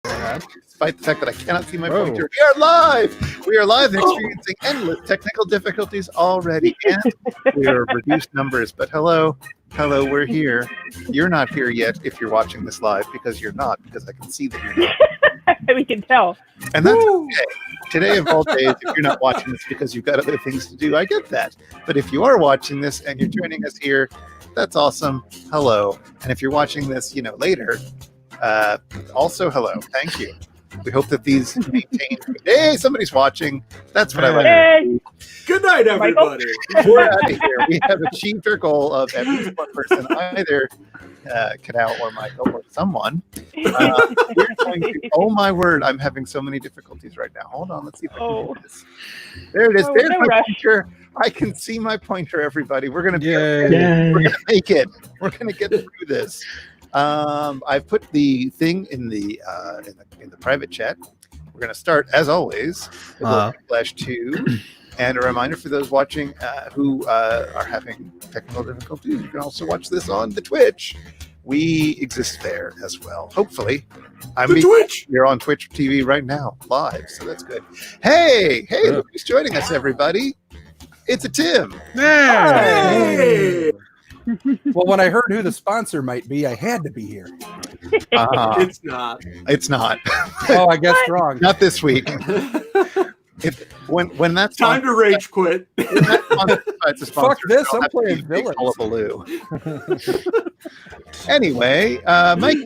Despite the fact that I cannot see my pointer, we are live! We are live and experiencing endless technical difficulties already, and we are reduced numbers. But hello, we're here. You're not here yet if you're watching this live, because you're not, because I can see that you're not. We can tell. And that's okay. Today of all days, if you're not watching this because you've got other things to do, I get that. But if you are watching this and you're joining us here, that's awesome. Hello. And if you're watching this, later, also hello. Thank you. We hope that these maintain. Hey, somebody's watching. That's what I like. Hey. Good night, everybody. We're out of here. We have achieved our goal of at least one person, either Cadell or Michael or someone. We're going to, oh my word, I'm having so many difficulties right now. Hold on, let's see if I can do this. There it is. There's my pointer. I can see my pointer, everybody. We're going to we're going to make it. We're going to get through this. I've put the thing in the private chat. We're going to start, as always, with Quiplash 2. And a reminder for those watching who are having technical difficulties, you can also watch this on the Twitch. We exist there as well. Hopefully. Twitch! You're on Twitch TV right now, live, so that's good. Hey, look who's joining us, everybody. It's a Tim. Hey! Well, when I heard who the sponsor might be, I had to be here. It's not. It's not. Oh, I guess wrong. Not this week. When that's time to rage quit. Fuck this! I'm playing villains. Anyway, Mikey,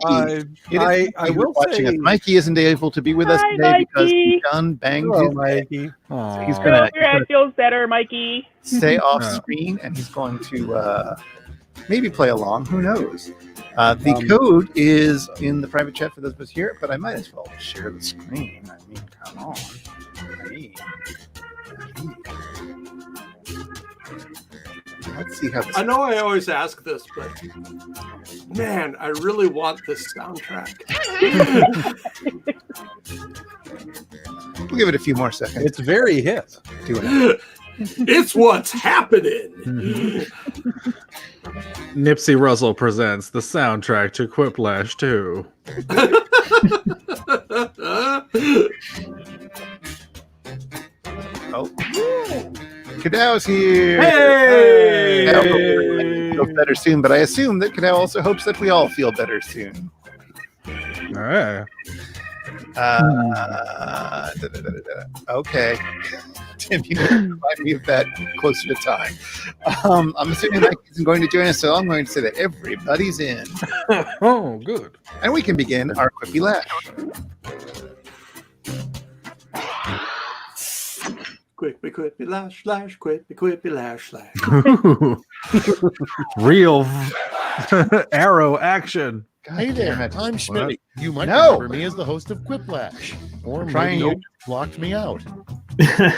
I will say Mikey isn't able to be with us today Mikey. because he done banged his Mikey. So he's Hope gonna your head feels better, Mikey. stay off screen, and he's going to maybe play along. Who knows? The code is in the private chat for those of us here, but I might as well share the screen. I mean, come on. Let's see how this I know I always ask this, but man, I really want this soundtrack. We'll give it a few more seconds. It's very hip. It's what's happening. Nipsey Russell presents the soundtrack to Quiplash 2. Oh, Cadell's here. Hey! Feel better soon, but I assume that Cadell also hopes that we all feel better soon. All right. Okay. Tim, you need to remind me of that closer to time. I'm assuming Mike isn't going to join us, so I'm going to say that everybody's in. Oh, good. And we can begin our Quiplash. Quiplash, quiplash. Real arrow action. Hey there, I'm Schmitty. You might No. remember me as the host of Quiplash. Or Trying maybe you. you blocked me out. Hey,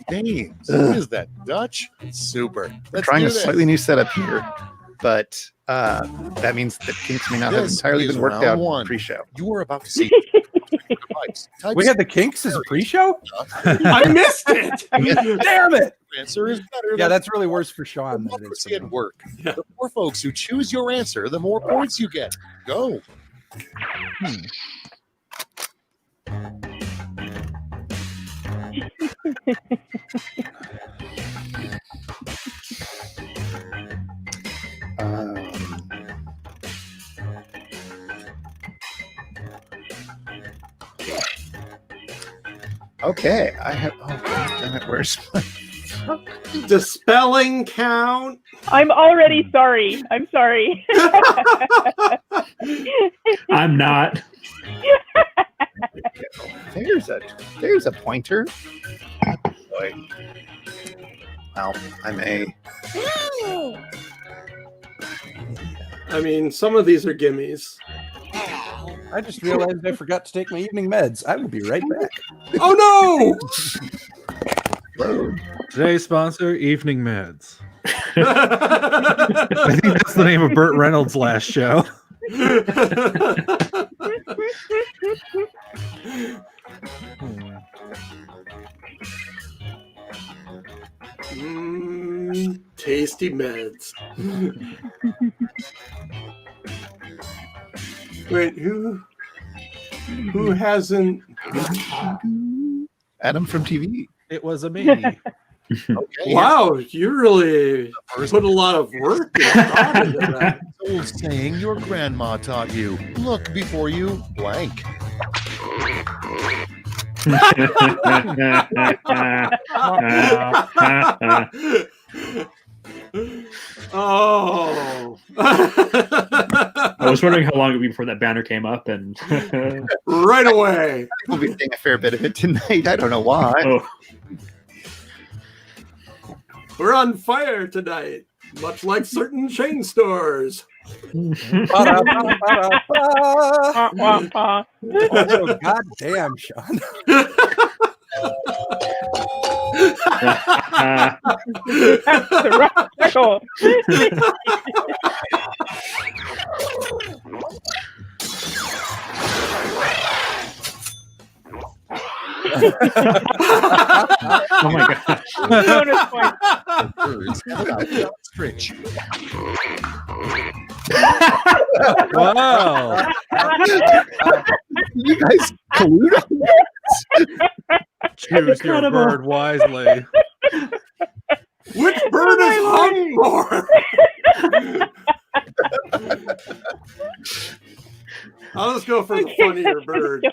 names. What is that, Dutch? Super. Let's Trying do a this. slightly new setup here, but that means that kinks may not have This entirely is been worked round out one. pre-show. You are about to see device. Type We had the Kinks as a pre-show? I missed it. Damn it! answer is better. Yeah, than that's really worse for Sean than it is democracy for at me. work. Yeah. The more folks who choose your answer, the more points you get. Go. Okay, I have. Oh, damn it! Where's my? The spelling count. I'm already sorry. I'm sorry. I'm not. There's a pointer. Boy. Well, I may. I mean, some of these are gimmies. I just realized I forgot to take my evening meds. I will be right back. Oh Load. Today's sponsor, Evening Meds. no! I think that's the name of Burt Reynolds' last show. Tasty meds. Wait, who Who hasn't? Adam from TV. It was a me. Okay. Wow, you really put a lot of work and thought into that. Old saying your grandma taught you. Look before you blank. Oh. I was wondering how long it would be before that banner came up, and Right away. We'll be seeing a fair bit of it tonight. I don't know why. oh, We're on fire tonight, much like certain chain stores. Ba-da-ba-ba-da-ba. Wah, wah, wah. Oh, God damn, Sean. That's the rock circle. oh my gosh! Bonus point. Birds without stretch. Wow. You guys collude? Choose your Incredible. bird wisely. Which bird is hung more? I'll just go for the funnier bird.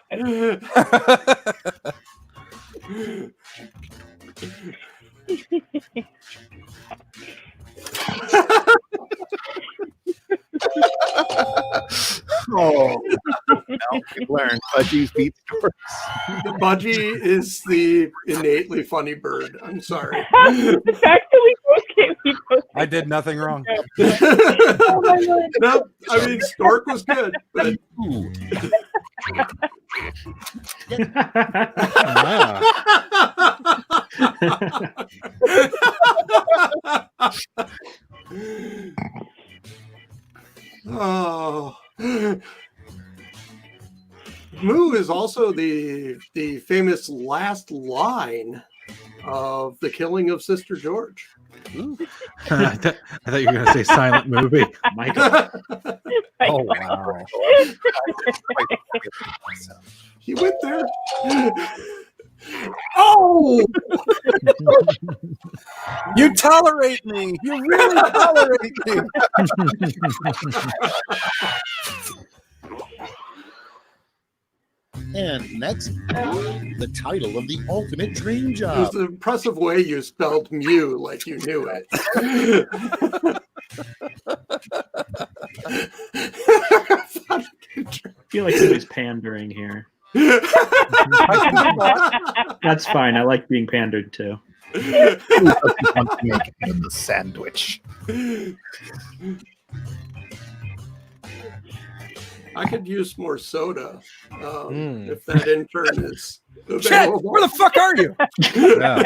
Oh, now we've learned Budgies beat stores. Budgie is the innately funny bird. I'm sorry. The fact that we both I did nothing wrong. oh my God. No, I mean, Stork was good, but Ooh. oh. Moo is also the famous last line of The Killing of Sister George. I thought you were going to say silent movie. Michael. Oh, wow. He went there. Oh! You tolerate me. You really tolerate me. And next, the title of the ultimate dream It job. was an impressive way you spelled Mew like you knew it. I feel like somebody's pandering here. That's fine. I like being pandered to. Want to make him the sandwich. I could use more soda if that intern is Chet, available. where the fuck are you? Yeah.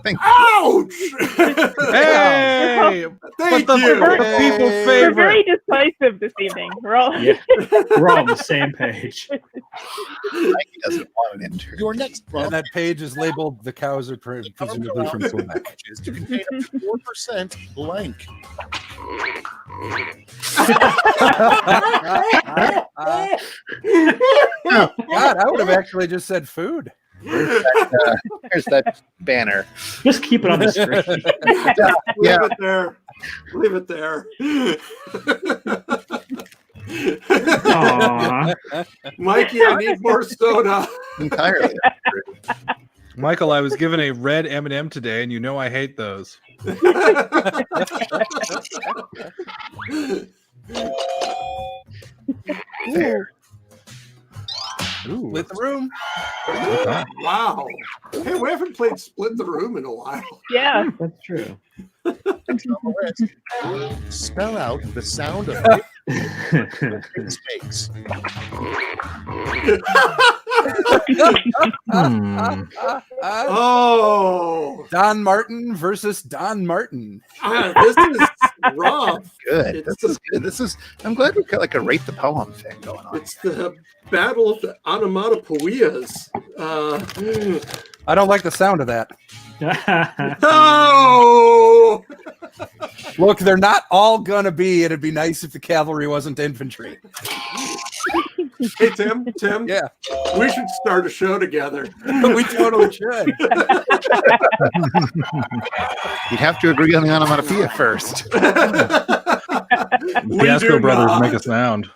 Thank you. Ouch! Hey! Thank But the you. people We're favorite. very decisive this evening. We're all Yeah, we're all on the same page. Mikey doesn't want an intern. Your next And prompt that page is labeled "The cows are presumably from Quebec." is to contain up to 4% blank. God, I would have actually just said food. There's that banner. Just keep it on the screen. Leave it there. Leave it there. Aww. Mikey, I need more soda. Entirely. Michael, I was given a red M&M today, and you know I hate those. There. Ooh. Split the room. Wow. Hey, we haven't played Split the Room in a while. yeah. That's true. Spell out the sound of it makes. Oh, Don Martin versus Don Martin. this is rough. Good. It's This is good. This is. I'm glad we've got like a rate the poem thing going on. It's the battle of the onomatopoeias. I don't like the sound of that. Oh! Look, they're not all gonna be. It'd be nice if the cavalry wasn't infantry. Hey, Tim. Yeah, We should start a show together. we totally should. You'd have to agree on the onomatopoeia first. Fiasco brothers make a sound.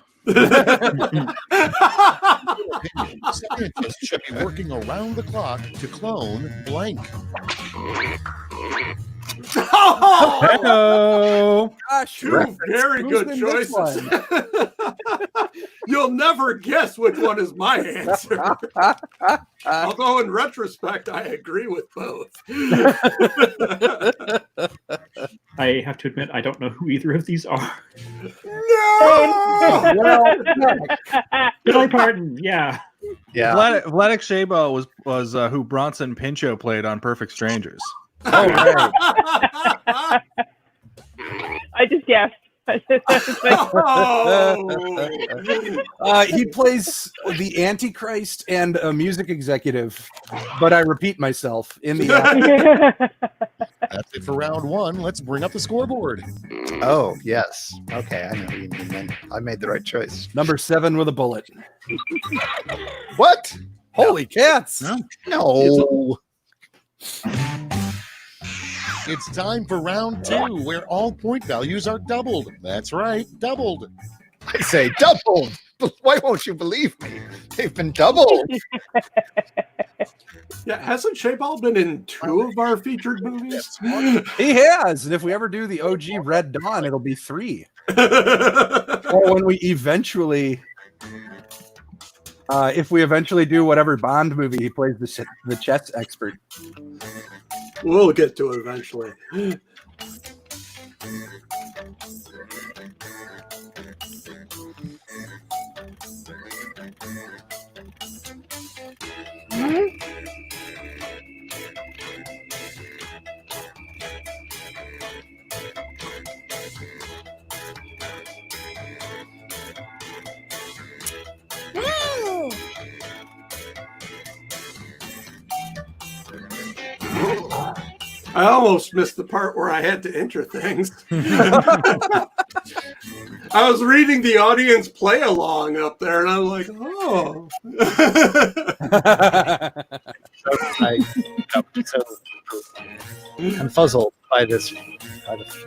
Scientists should be working around the clock to clone blank. Oh! Hello. Gosh, Two very Who's good in this choices. You'll never guess which one is my answer. Although in retrospect, I agree with both. I have to admit, I don't know who either of these are. No! well, Billy Parton, yeah. Yeah. Vladik Shabo was who Bronson Pinchot played on Perfect Strangers. all right. I just guessed. Oh. He plays the Antichrist and a music executive, but I repeat myself in the That's it for round one. Let's bring up the scoreboard. Oh, yes. Okay, I know what you mean then. I made the right choice. number 7 with a bullet. What? Holy cats! No. It's time for round two, where all point values are doubled. That's right, doubled. I say doubled. Why won't you believe me? They've been doubled. Yeah, hasn't Shayball been in 2 of our featured movies? He has, and if we ever do the OG Red Dawn, it'll be 3. Or when we eventually, if we eventually do whatever Bond movie, he plays the chess expert. We'll get to it eventually. I almost missed the part where I had to enter things. I was reading the audience play along up there, and I'm like, oh. I'm puzzled by this.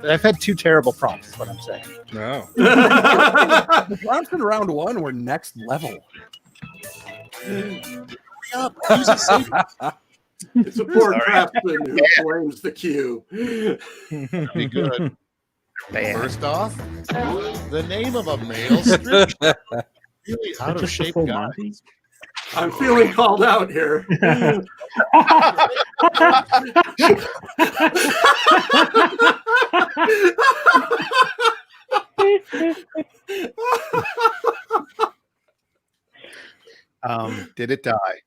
I've had 2 terrible prompts, is what I'm saying. No. The prompts in round 1 were next level. Up, use a safe. It's a poor craftsman who blames the cue. Be good. Man. First off, the name of a male strip club. Really out of Just the shape full guy. Monty? I'm feeling called out here. Did it die?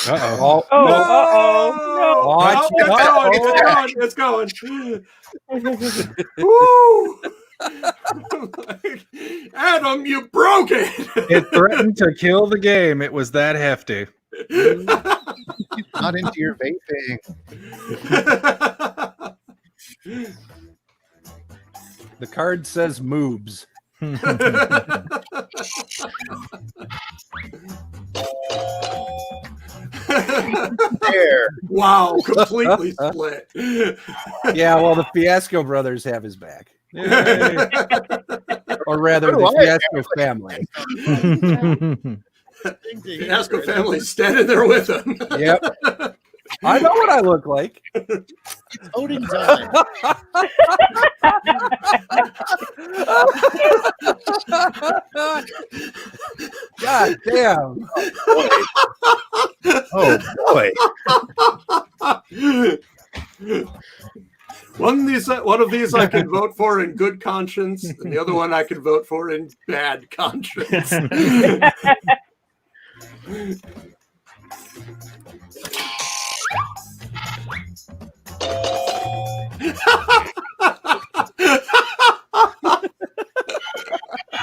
Uh-oh. Oh, No! uh-oh. Oh, it's going. Woo! Adam, you broke it. It threatened to kill the game. It was that hefty. Not into your vaping. The card says moobs. There. Wow, completely split. Yeah, well, the Fiasco brothers have his back. Yay. Or rather, So the do I. Fiasco family. The Fiasco family's standing there with him. Yep. I know what I look like. Voting time. God damn. Oh boy. One of these I can vote for in good conscience, and the other one I can vote for in bad conscience.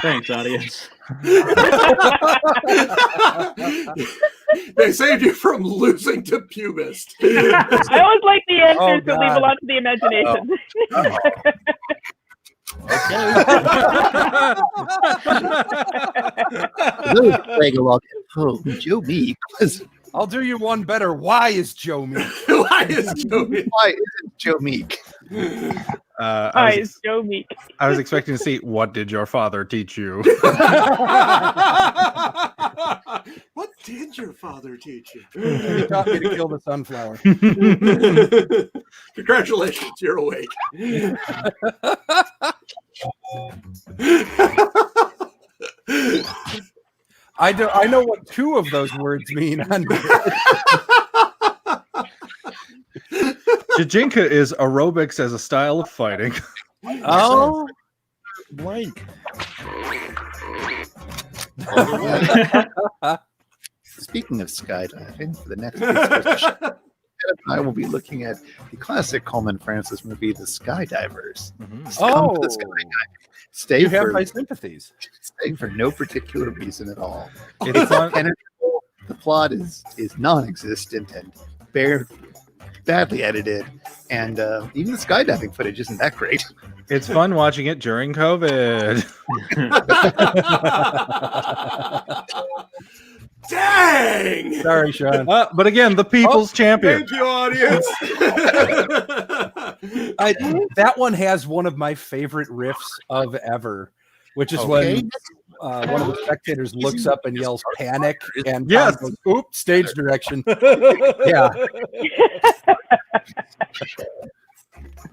Thanks, audience. They saved you from losing to Pubist. I always like the answers, Oh, so leave a God. lot to the imagination. Oh, Joe Meek was. I'll do you one better. Why is Joe Meek? Why is Joey? Why isn't Joe Meek? Hi, it's Joe Meek. I was expecting to see, what did your father teach you? What did your father teach you? He taught me to kill the sunflower. Congratulations, you're awake. I know what two of those words mean. Jajinka is aerobics as a style of fighting. Oh, Blank. Speaking of skydiving, for the next discussion, I will be looking at the classic Coleman Francis movie, The Skydivers. Come to the skydiving. Stay you have for, my sympathies. stay for no particular reason at all. It's It's fun. impenetrable. The plot is non-existent and badly edited, and even the skydiving footage isn't that great. It's fun watching it during COVID. Dang! Sorry, Sean. But again, the people's champion. Thank you, audience. That one has one of my favorite riffs of ever, which is when one of the spectators looks up and yells "panic" and Yes. Tom goes, "Oops, stage direction." Yeah,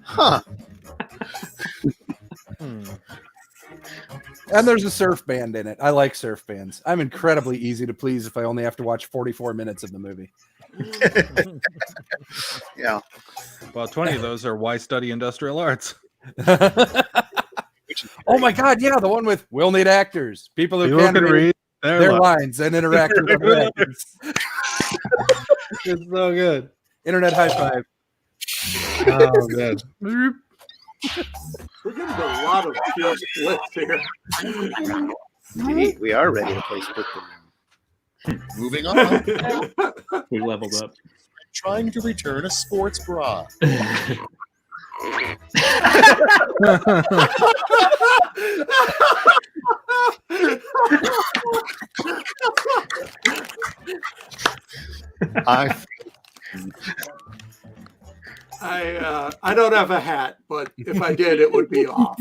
Huh. and there's a surf band in it. I like surf bands. I'm incredibly easy to please if I only have to watch 44 minutes of the movie. Yeah. Well, 20 of those are why study industrial arts. Oh my God! Yeah, the one with "We'll need actors, people who People can can read read their lines and interact with other actors." It's so good. Internet high five. Oh, good. We're getting a lot of pure splits here. Indeed, we are ready to play Split the Room. Moving on. We leveled up. Trying to return a sports bra. I don't have a hat, but if I did, it would be off.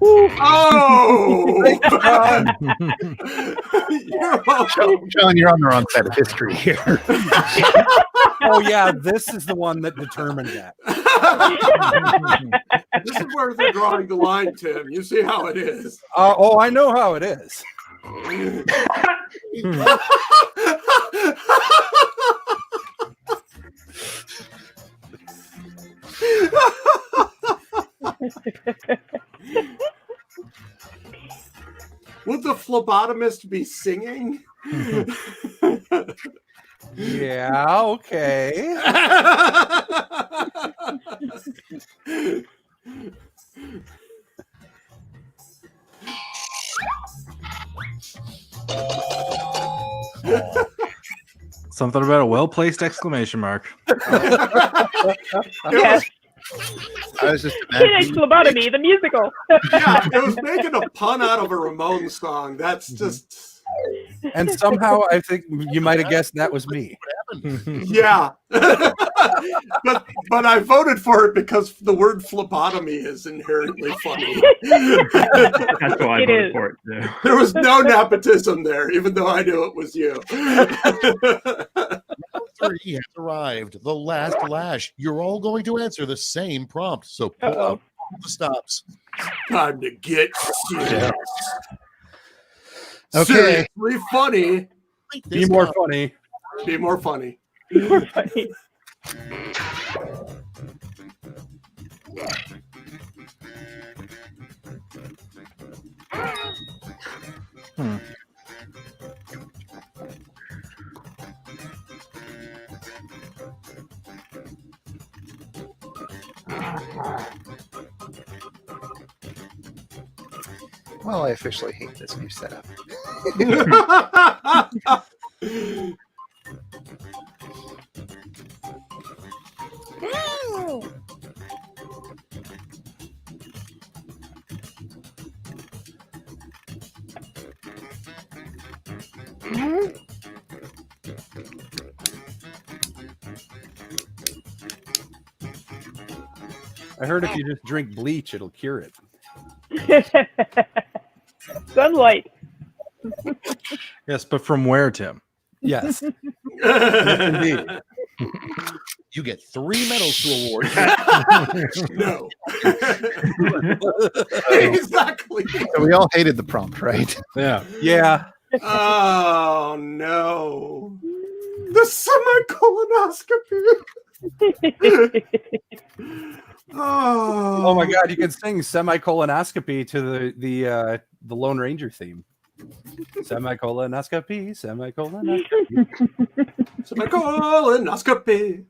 Oh! You're welcome. John, you're on the wrong side of history here. Oh yeah, this is the one that determined that. This is where they're drawing the line, Tim. You see how it is. Oh, I know how it is. Would the phlebotomist be singing? Yeah, okay. Something about a well-placed exclamation mark. Yes. I was just Teenage imagining. Phlebotomy, the musical. Yeah, it was making a pun out of a Ramones song. That's just, And somehow I think you might have guessed that was me. yeah. but I voted for it because the word phlebotomy is inherently funny. That's why I It voted is. for it. Yeah. There was no nepotism there, even though I knew it was you. 3 has arrived. The last lash. You're all going to answer the same prompt. So pull Uh-oh. out all the stops. Time to get serious. Okay. Seriously funny. Be more funny. Be more funny. You're funny. Well, I officially hate this new setup. I heard if you just drink bleach, it'll cure it. Sunlight. Yes, but from where, Tim? Yes. Yes, indeed. You get 3 medals to award. No. Exactly. So we all hated the prompt, right? Yeah. Yeah. Oh no. The semi-colonoscopy. Oh my God! You can sing semi-colonoscopy to the Lone Ranger theme. Semi-colonoscopy, semi-colonoscopy, Semi-colonoscopy.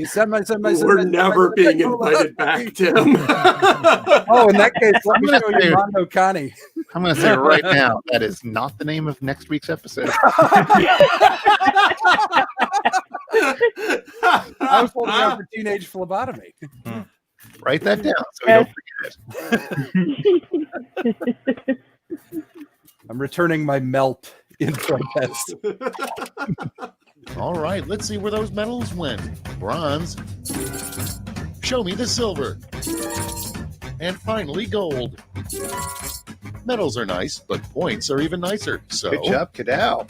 semi-colonoscopy, We're never being invited back, Tim. Oh, in that case, let me show you Mondo Connie. I'm going to say right now, that is not the name of next week's episode. I was holding out for teenage phlebotomy. Write that down so we don't forget it. I'm returning my melt in protest. All right, let's see where those medals went. Bronze. Show me the silver. And finally, gold. Medals are nice, but points are even nicer. So, Good job, Cadell.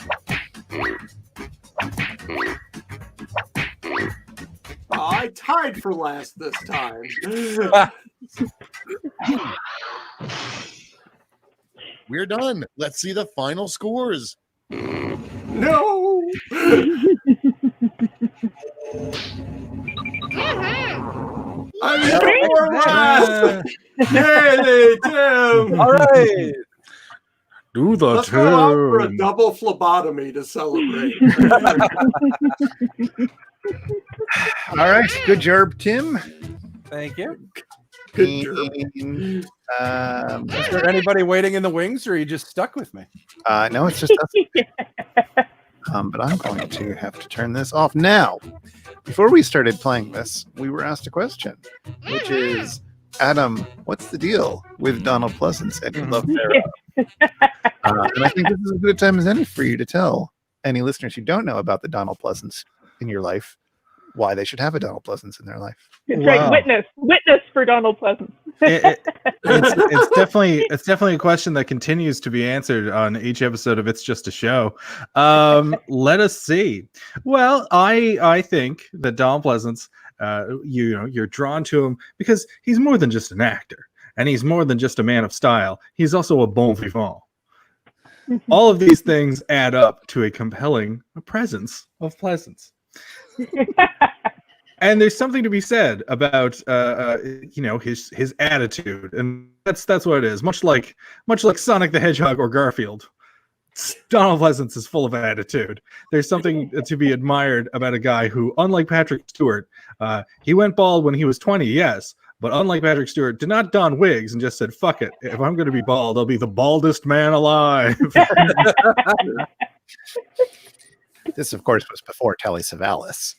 I tied for last this time. we're done. Let's see the final scores. No. I'm for last. Yay, Tim. All right. Do the Let's go out for a Tim. double phlebotomy to celebrate. All right. Good job, Tim. Thank you. Good job. Is there anybody waiting in the wings, or are you just stuck with me? No, it's just us. But I'm going to have to turn this off now. Before we started playing this, we were asked a question, which is, Adam, what's the deal with Donald Pleasance and your love affair? And I think this is as good a time as any for you to tell any listeners who don't know about the Donald Pleasance in your life why they should have a Donald Pleasance in their life. That's Wow. right. Witness for Donald Pleasance. It's definitely a question that continues to be answered on each episode of It's Just a Show. Let us see. Well, I think that Donald Pleasance, you're drawn to him because he's more than just an actor, and he's more than just a man of style. He's also a bon vivant. All of these things add up to a compelling presence of Pleasance. And there's something to be said about his attitude, and that's what it is. Much like Sonic the Hedgehog or Garfield, Donald Pleasance is full of attitude. There's something to be admired about a guy who, unlike Patrick Stewart, he went bald when he was 20, yes, but unlike Patrick Stewart, did not don wigs and just said, "Fuck it, if I'm going to be bald, I'll be the baldest man alive." This, of course, was before Telly Savalas.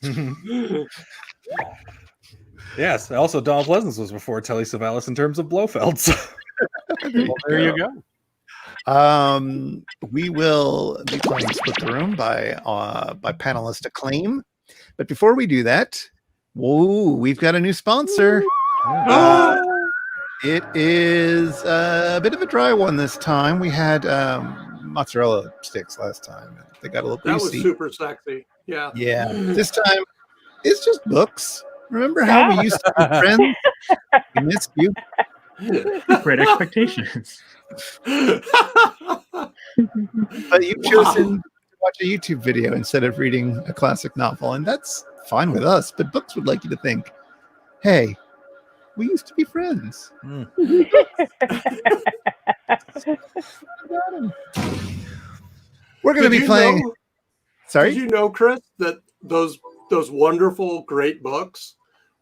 Yes, also Donald Pleasance was before Telly Savalas in terms of Blofelds. Well, there you go. We will be playing Split the Room by panelist acclaim. But before we do that, we've got a new sponsor. It is a bit of a dry one this time. We had mozzarella sticks last time. They got a little That was greasy. super sexy. Yeah. Yeah. This time, it's just books. Remember how we used to be friends? I missed you. Great expectations. But you've chosen to watch a YouTube video instead of reading a classic novel, and that's fine with us. But books would like you to think, hey, we used to be friends. We're going to be playing. Sorry? Did you know, Chris, that those those wonderful, great books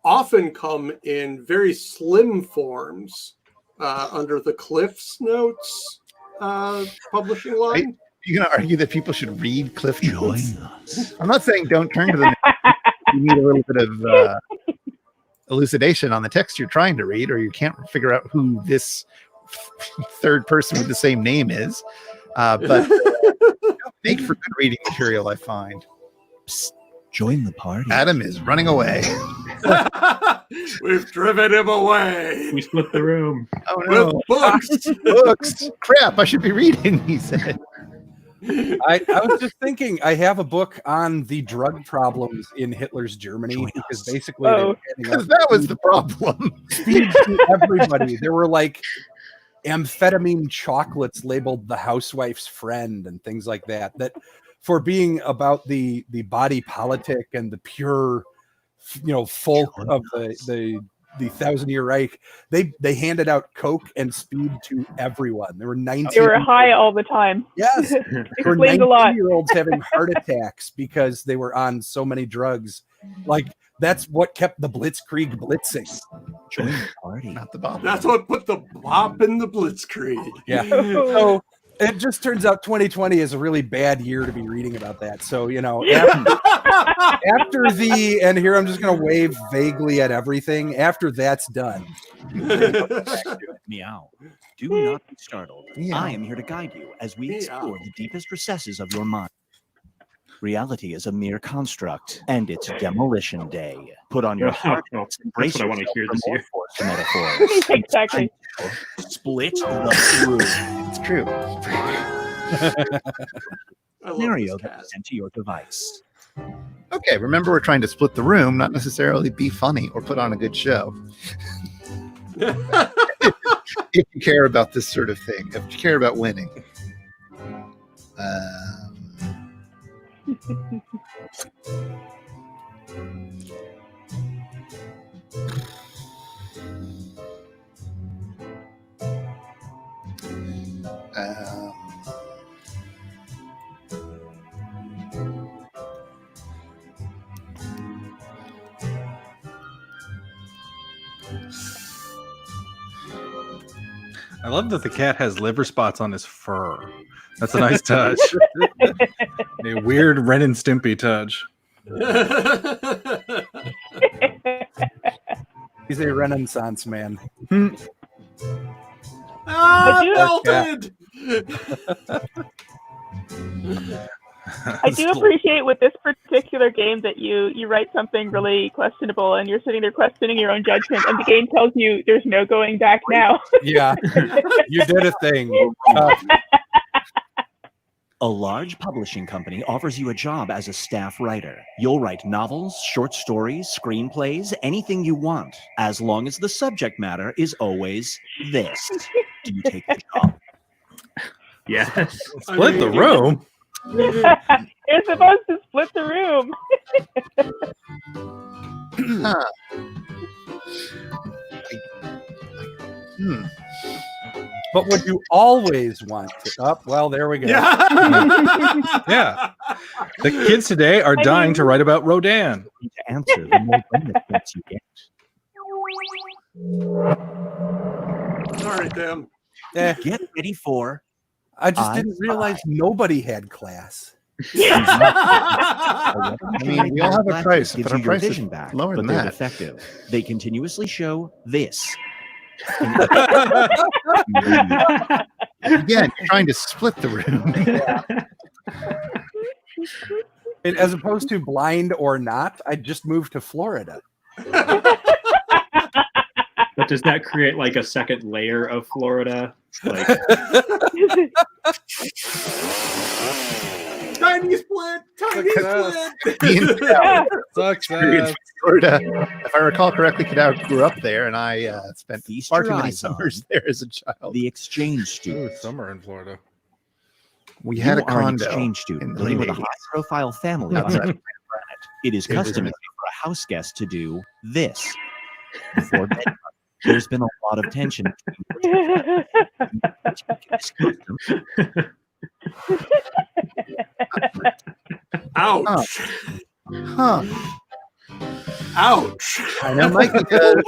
often come in very slim forms under the Cliff's Notes publishing line. You're going to argue that people should read Cliff Notes? I'm not saying don't turn to them. You need a little bit of elucidation on the text you're trying to read, or you can't figure out who this third person with the same name is. But make for good reading material, I find. Psst, join the party. Adam is running away. We've driven him away. We split the room. Oh no! With books. Books. Crap! I should be reading. He said. I was just thinking, I have a book on the drug problems in Hitler's Germany, because basically that was the problem. Speed to everybody. There were like amphetamine chocolates labeled the housewife's friend and things like that, that for being about the body politic and the pure, folk of the Thousand-Year Reich, they handed out coke and speed to everyone. There were 19. They were high all the time. Yes, there were Explains a lot. 19-year-olds having heart attacks because they were on so many drugs. Like, that's what kept the Blitzkrieg blitzing. Join the party. Not the bomb. That's what put the bop in the Blitzkrieg. Yeah. So it just turns out 2020 is a really bad year to be reading about that. So, after and here I'm just going to wave vaguely at everything. After that's done. Meow. Do not be startled. Meow. I am here to guide you as we explore the deepest recesses of your mind. Reality is a mere construct, and it's demolition day. Put on your hard hats and brace That's what I want to hear this year. metaphors. Exactly. Split the room. It's true. Scenario that is sent to your device. Okay, remember we're trying to split the room, not necessarily be funny or put on a good show. If you care about this sort of thing, if you care about winning. I love that the cat has liver spots on his fur. That's a nice touch. A weird Ren and Stimpy touch. He's a Renaissance man. Melted! I do appreciate with this particular game that you write something really questionable and you're sitting there questioning your own judgment, and the game tells you there's no going back now. Yeah, you did a thing. A large publishing company offers you a job as a staff writer. You'll write novels, short stories, screenplays, anything you want, as long as the subject matter is always this. Do you take the job? Yes. Split the room? You're supposed to split the room. But would you always want to? Well, there we go. Yeah. The kids today are dying to write about Rodin. To answer, the more benefits you get. Sorry, Tim. Get ready for. I just didn't realize nobody had class. I mean, we all have a price, but our price is vision back, lower than but they're that. defective. They continuously show this. Again, you're trying to split the room. And as opposed to blind or not, I just moved to Florida. But does that create like a second layer of Florida? Like, Tiny split! Tiny split! Success. Florida. If I recall correctly, Kadau grew up there, and I spent Feast far your too many eyes on summers there as a child. The exchange student. Summer in Florida. We had a You are an condo exchange in student the living with a late 80s. high-profile family on Outside. the planet. It is customary for a house guest to do this. Before bedtime, there's been a lot of tension between this custom. Ouch! Huh. Ouch. I know Mikey does.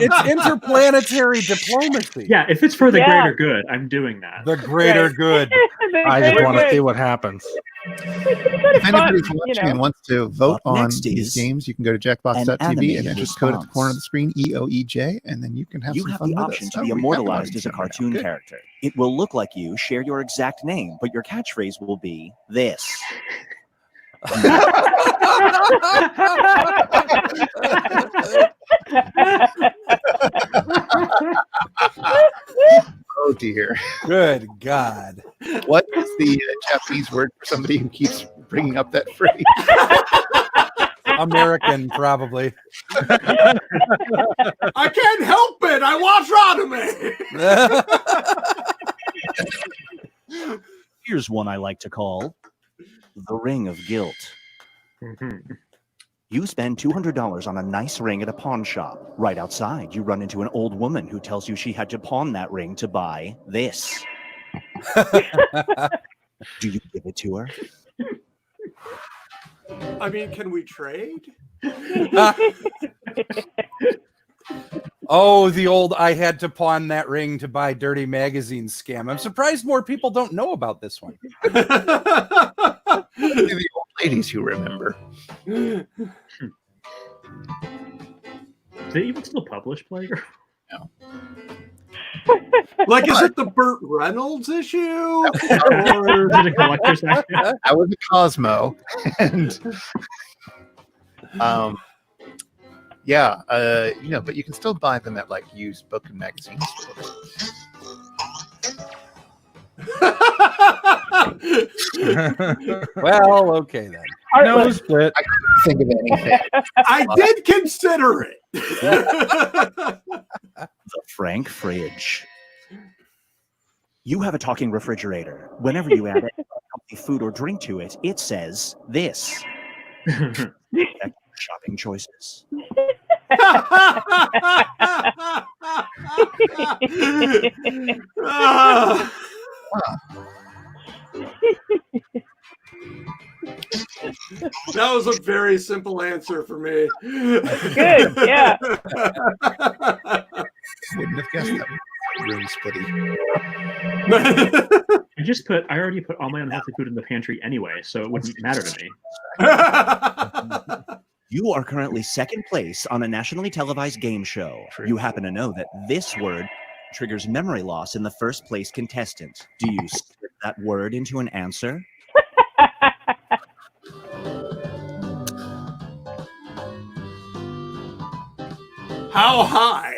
It's interplanetary diplomacy. Yeah, if it's for the Yeah. greater good, I'm doing that. The greater Right. good. I just want to see what happens. If anybody's watching and wants to vote Up on next these is games, you can go to an jackbox.tv and animated enter the code at the corner of response. the screen, EOEJ, and then you can have You some have fun the with option us. to Oh, be we have immortalized as a audience now. cartoon Good. character. It will look like you, share your exact name, but your catchphrase will be this. Oh dear. Good God. What is the Japanese word for somebody who keeps bringing up that phrase? American, probably. I can't help it. I watch anime. Here's one I like to call the Ring of Guilt. Mhm. You spend $200 on a nice ring at a pawn shop. Right outside, you run into an old woman who tells you she had to pawn that ring to buy this. Do you give it to her? I mean, can we trade? Oh, the old I had to pawn that ring to buy dirty magazine scam. I'm surprised more people don't know about this one. Only the old ladies who remember. Do they even still publish Playground? Like, is it the Burt Reynolds issue? Or is it a collector's item? I was a Cosmo, and yeah, but you can still buy them at like used book and magazine stores. Well, okay then. No split. I couldn't think of anything. I did consider it. The Frank Fridge. You have a talking refrigerator. Whenever you add any food or drink to it, it says this. Check your shopping choices. Ah. That was a very simple answer for me. Good, yeah. Wouldn't have guessed that. Room splitty. I already put all my unhealthy food in the pantry anyway, so it wouldn't matter to me. You are currently second place on a nationally televised game show. You happen to know that this word triggers memory loss in the first place contestant. Do you slip that word into an answer? How high?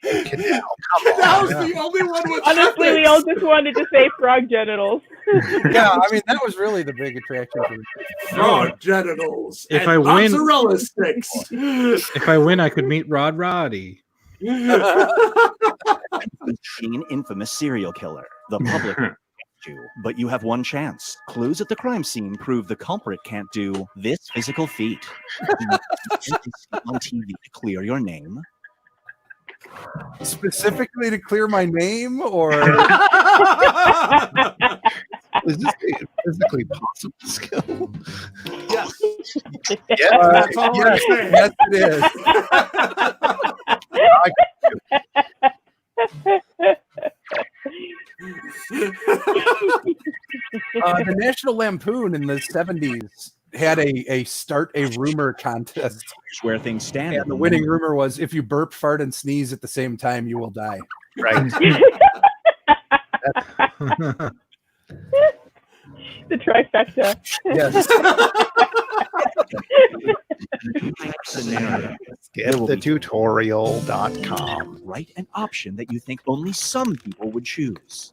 That was the only one with Honestly, we all just wanted to say frog genitals. Yeah, I mean that was really the big attraction for me. frog genitals. If and I win- mozzarella sticks. If I win, I could meet Rod Roddy. An infamous serial killer. The public will get you, but you have one chance. Clues at the crime scene prove the culprit can't do this physical feat. Do you see on TV to clear your name? Specifically to clear my name, or Is this a physically possible skill? Yes. Yeah. That's all I'm saying. yes, it is. The National Lampoon in the 70s had a start a rumor contest. Here's where things stand. And the winning rumor was if you burp, fart, and sneeze at the same time, you will die. Right. The trifecta. Yes. Scenario. Skip the tutorial.com. Write an option that you think only some people would choose.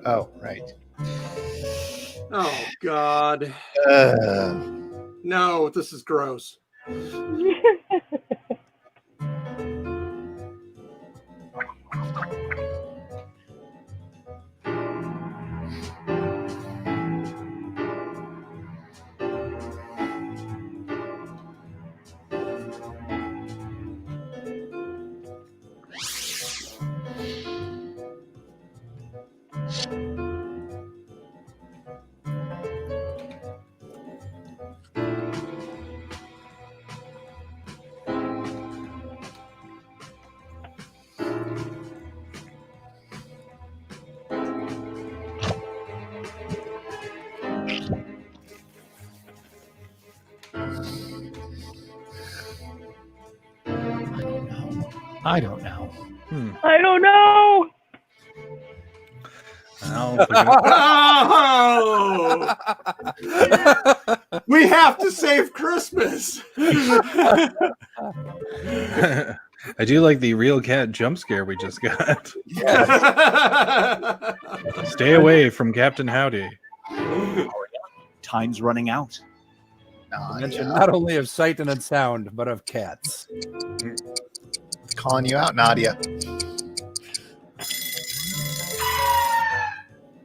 Oh, right. Oh, God. No, this is gross. I don't know. I don't know. Oh! We have to save Christmas. I do like the real cat jump scare we just got. Stay away from Captain Howdy. Time's running out. Mention not only of sight and of sound, but of cats. Calling you out, Nadia.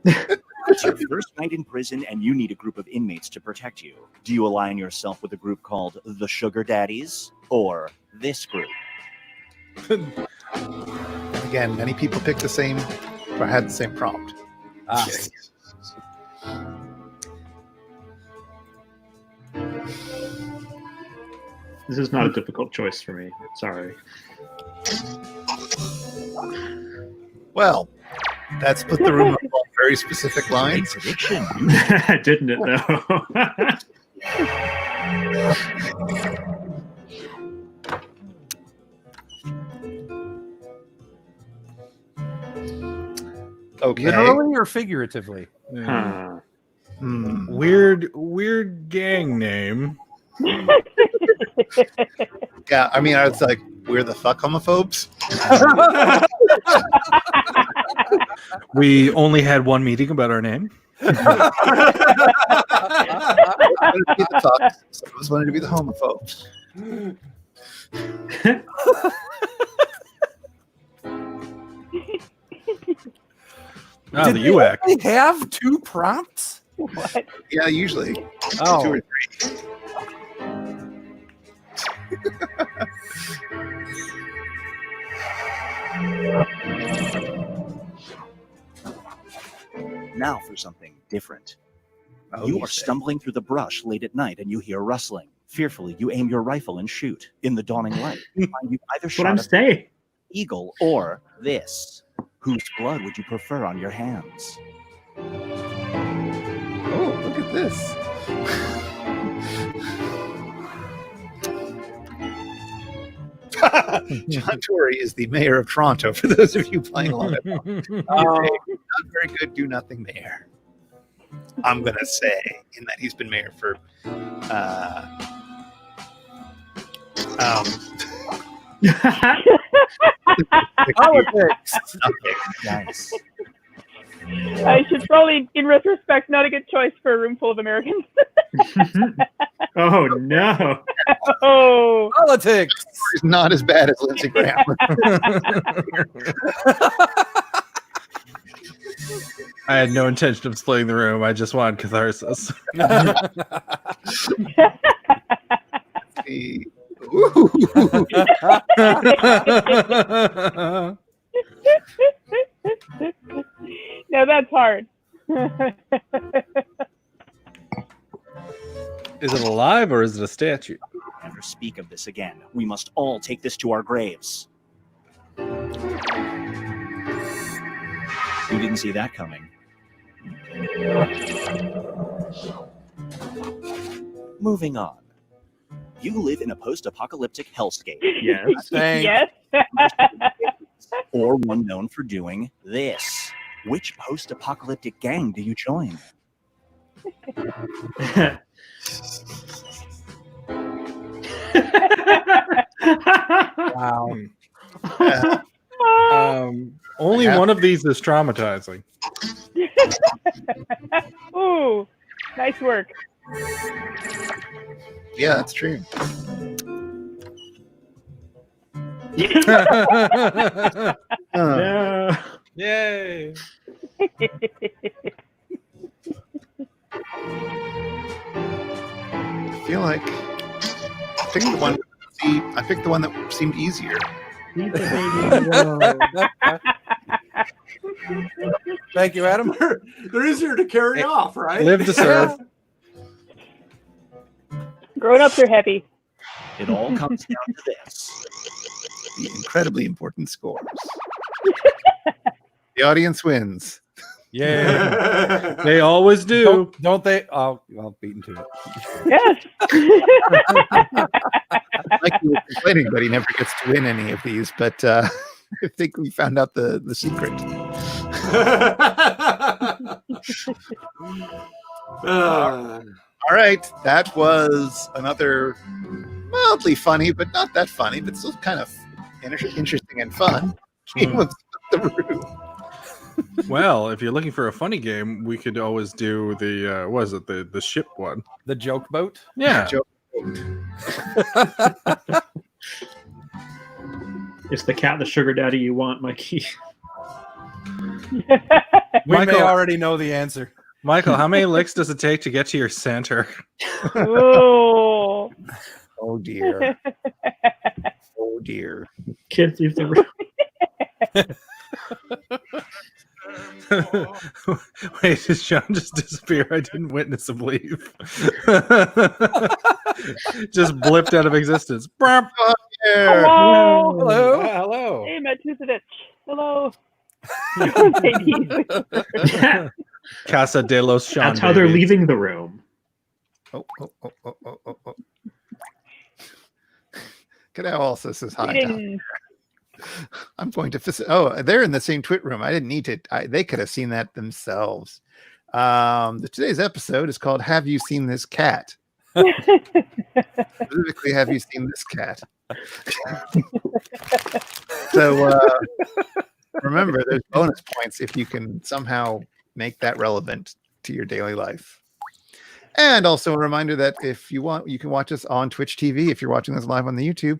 It's your first night in prison, and you need a group of inmates to protect you. Do you align yourself with a group called the Sugar Daddies, or this group? Again, many people picked the same, or had the same prompt. This is not a difficult choice for me. Sorry. Well, that's put the room on very specific lines. Didn't it, though? Okay. Literally or figuratively? Huh. Weird gang name. Yeah, I mean, it's like, we're the fuck homophobes. We only had one meeting about our name. Some of us wanted to be the homophobes. The UX. They have two prompts? What? Yeah, usually. Oh. 2 or 3. Now for something different. Oh, You you are say. stumbling through the brush late at night and you hear rustling. Fearfully, you aim your rifle and shoot. In the dawning light, you find you've either That's what shot I'm an saying. eagle or this. Whose blood would you prefer on your hands? Oh, look at this. John Tory is the mayor of Toronto, for those of you playing along at home. Not very good, do nothing mayor. I'm going to say, in that he's been mayor for Politics. Nice. I should probably, in retrospect, not a good choice for a room full of Americans. Oh, no. Oh. Politics. He's not as bad as Lindsey Graham. I had no intention of splitting the room. I just wanted catharsis. Ooh. No, that's hard. Is it alive or is it a statue? Never speak of this again. We must all take this to our graves. You didn't see that coming. Moving on. You live in a post-apocalyptic hellscape, Yes. Yes. or one known for doing this. Which post-apocalyptic gang do you join? Wow. Only one of these is traumatizing. Ooh, nice work. Yeah, that's true. No. Yay! I feel like I picked the one. I picked the one that seemed easier. Keep the baby low. Thank you, Adam. They're easier to carry off, right? Live to serve. Grown-ups are heavy. It all comes down to this. The incredibly important scores. The audience wins. Yeah. They always do. Don't they? Oh, well, beaten to it. Yes. Like you were complaining, but he never gets to win any of these. But I think we found out the secret. All right, that was another mildly funny, but not that funny, but still kind of interesting and fun game of the room. Well, if you're looking for a funny game, we could always do the what is it, the ship one? The joke boat? Yeah. Joke. Is the cat the sugar daddy you want, Mikey? We Michael- may already know the answer. Michael, how many licks does it take to get to your center? Oh. Oh dear. Oh dear. Kids leave the room. Wait, did Sean just disappear? I didn't witness him leave. Just blipped out of existence. Burp. Hello. Hello. Hello. Hey, Matt Tusevich. Hello. Casa de los Sean. That's how they're babies. leaving the room. Oh. Cadell also says hi. Eating. I'm going to visit. Oh, they're in the same twit room. I didn't need to. They could have seen that themselves. Today's episode is called "Have You Seen This Cat?" Specifically, have you seen this cat? So remember, there's bonus points if you can somehow make that relevant to your daily life. And also a reminder that if you want, you can watch us on Twitch TV. If you're watching this live on the YouTube,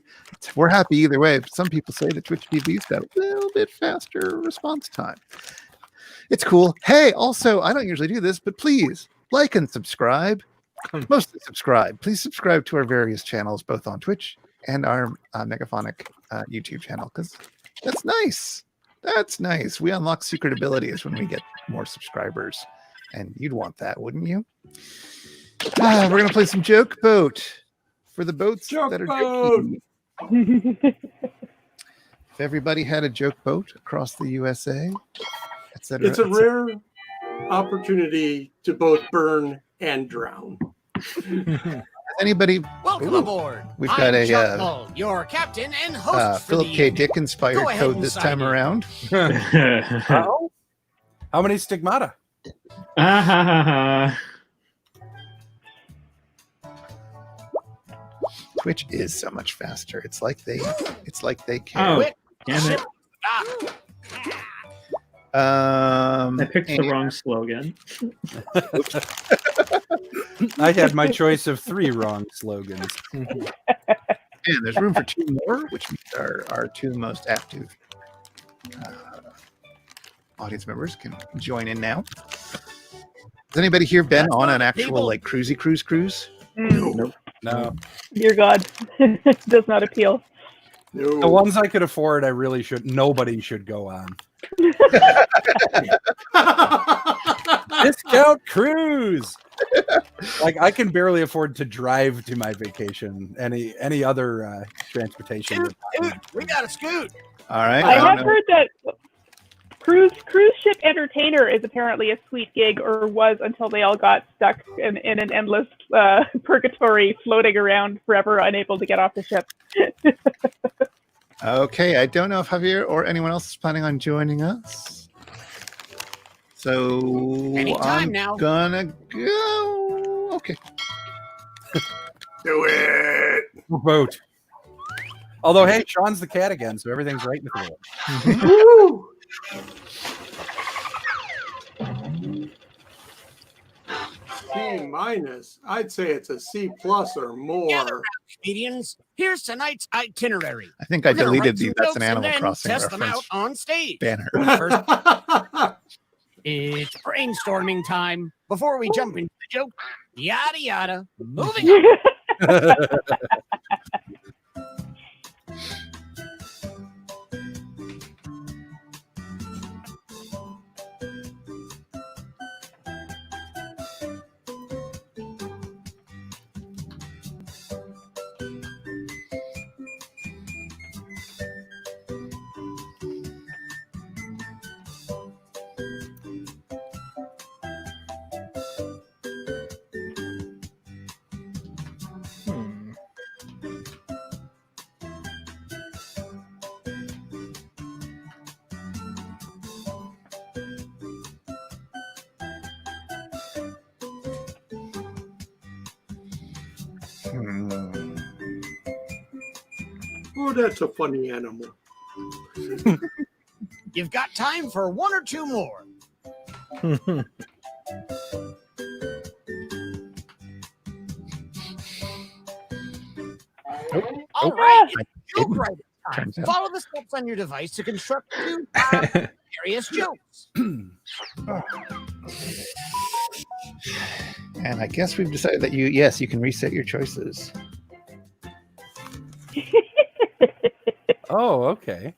we're happy either way. Some people say that Twitch TV's got a little bit faster response time. It's cool. Hey, also, I don't usually do this, but please like and subscribe. Mostly subscribe. Please subscribe to our various channels, both on Twitch and our Megaphonic YouTube channel, because that's nice. That's nice. We unlock secret abilities when we get more subscribers. And you'd want that, wouldn't you? We're going to play some Joke Boat for the boats that are joking. If everybody had a joke boat across the USA, etc. It's a rare opportunity to both burn and drown. Anybody? Welcome Ooh, aboard. we've got a Chuck Mull, your captain and host for Philip the K. evening. Dick inspired Go ahead code and this sign time in. around. Oh. How many stigmata? Twitch is so much faster. It's like they care. Oh, damn it. I picked the wrong slogan. I had my choice of 3 wrong slogans. And there's room for 2 more, which means our 2 most active audience members can join in now. Has anybody here been on an actual like cruisy cruise? Nope. No. Dear God. Does not appeal. No. The ones I could afford, I really should. Nobody should go on. Discount cruise. Like I can barely afford to drive to my vacation. Any other transportation. Scoot, we got a scoot. All right. I don't have know. heard that cruise ship entertainer is apparently a sweet gig, or was until they all got stuck in an endless purgatory, floating around forever, unable to get off the ship. Okay, I don't know if Javier or anyone else is planning on joining us. So Anytime I'm now. gonna go. Okay. Do it. Boat. Although, hey, Sean's the cat again, so everything's right with him. Woo! C minus. I'd say it's a C plus or Gather more. round, comedians. Here's tonight's itinerary. I think I We're gonna deleted write some the That's jokes an and Animal then Crossing test them reference out on stage. banner. First, it's brainstorming time. Before we jump into the joke, yada yada. Moving on. Hmm. Oh, that's a funny animal. You've got time for one or two more. All right, it's joke writing time. Turns out. Follow the steps on your device to construct two various jokes. And I guess we've decided that you can reset your choices. Oh, okay.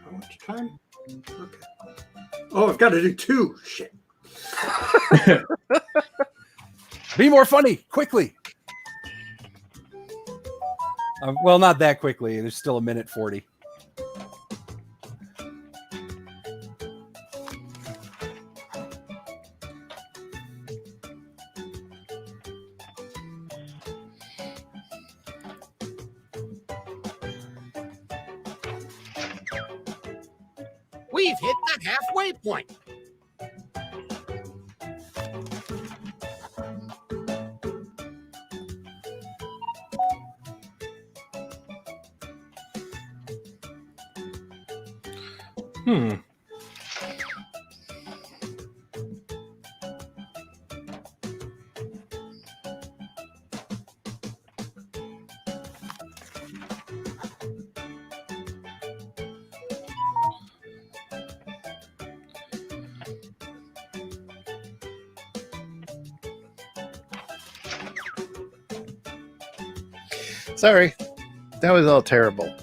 How much time? Okay. Oh, I've got to do two. Shit. Be more funny, quickly. Well, not that quickly. There's still a minute 40. We've hit the halfway point. Sorry, that was all terrible.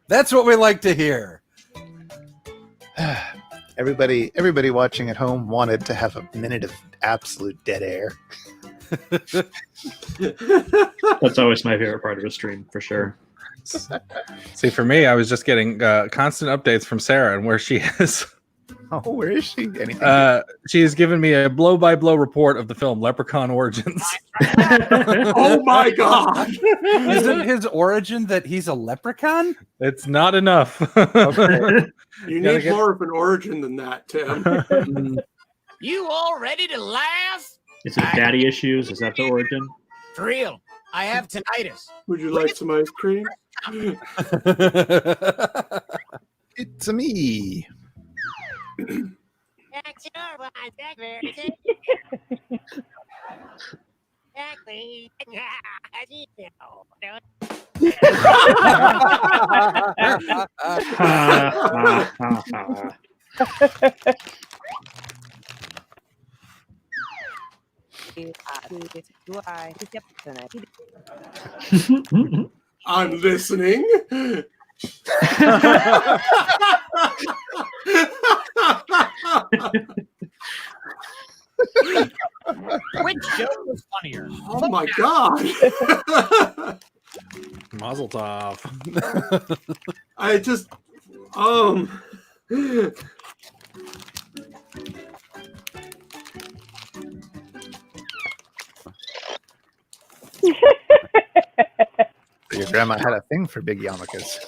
That's what we like to hear. Everybody watching at home wanted to have a minute of absolute dead air. That's always my favorite part of a stream, for sure. See, for me, I was just getting constant updates from Sarah and where she is. Oh, where is she? Anything? She has given me a blow-by-blow report of the film Leprechaun Origins. Oh my god! Isn't his origin that he's a leprechaun? It's not enough. Okay. You Gotta need get- more of an origin than that, Tim. You all ready to laugh? Is it daddy issues? Is that the origin? For real, I have tinnitus. Would you like some ice cream? It's a me. I'm listening. Which joke was funnier? Oh my god! Mazel tov. I just Your grandma had a thing for big yarmulkes.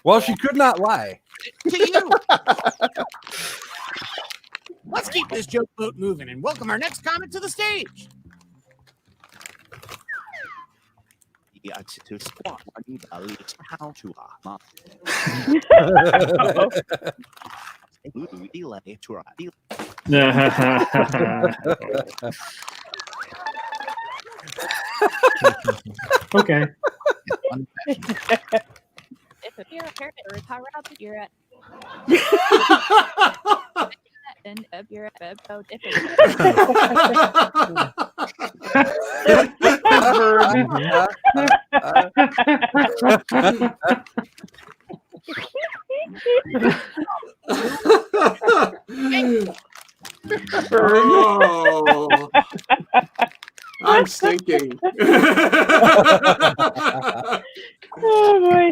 Well, she could not lie. To you. Let's keep this joke boat moving and welcome our next comic to the stage. Okay. If you're a parrot or a pirate, you're at end of your episode. Oh, I'm stinking. Oh boy.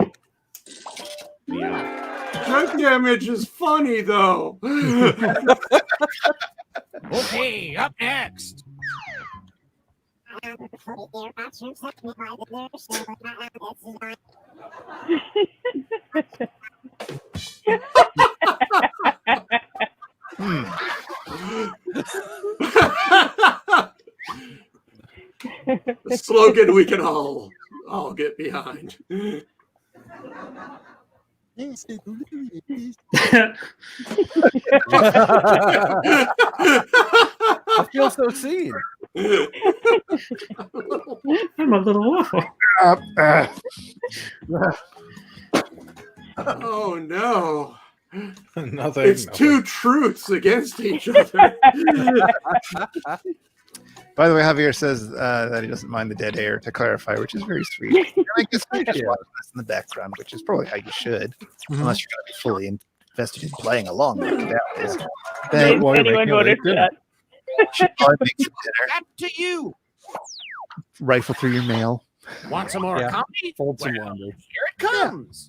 Drug damage is funny though. Okay, up next. A slogan we can all get behind. I feel so seen. I'm a little waffle. Oh no. Nothing. It's two truths against each other. By the way, Javier says that he doesn't mind the dead air, to clarify, which is very sweet. And I guess I just watch this in the background, which is probably how you should, unless you're going to be fully invested in playing along like that is. Then If anyone voted for that. should probably make some dinner, Up to you. rifle through your mail. Want some more Yeah. comedy? Fold some Well, laundry. here it comes.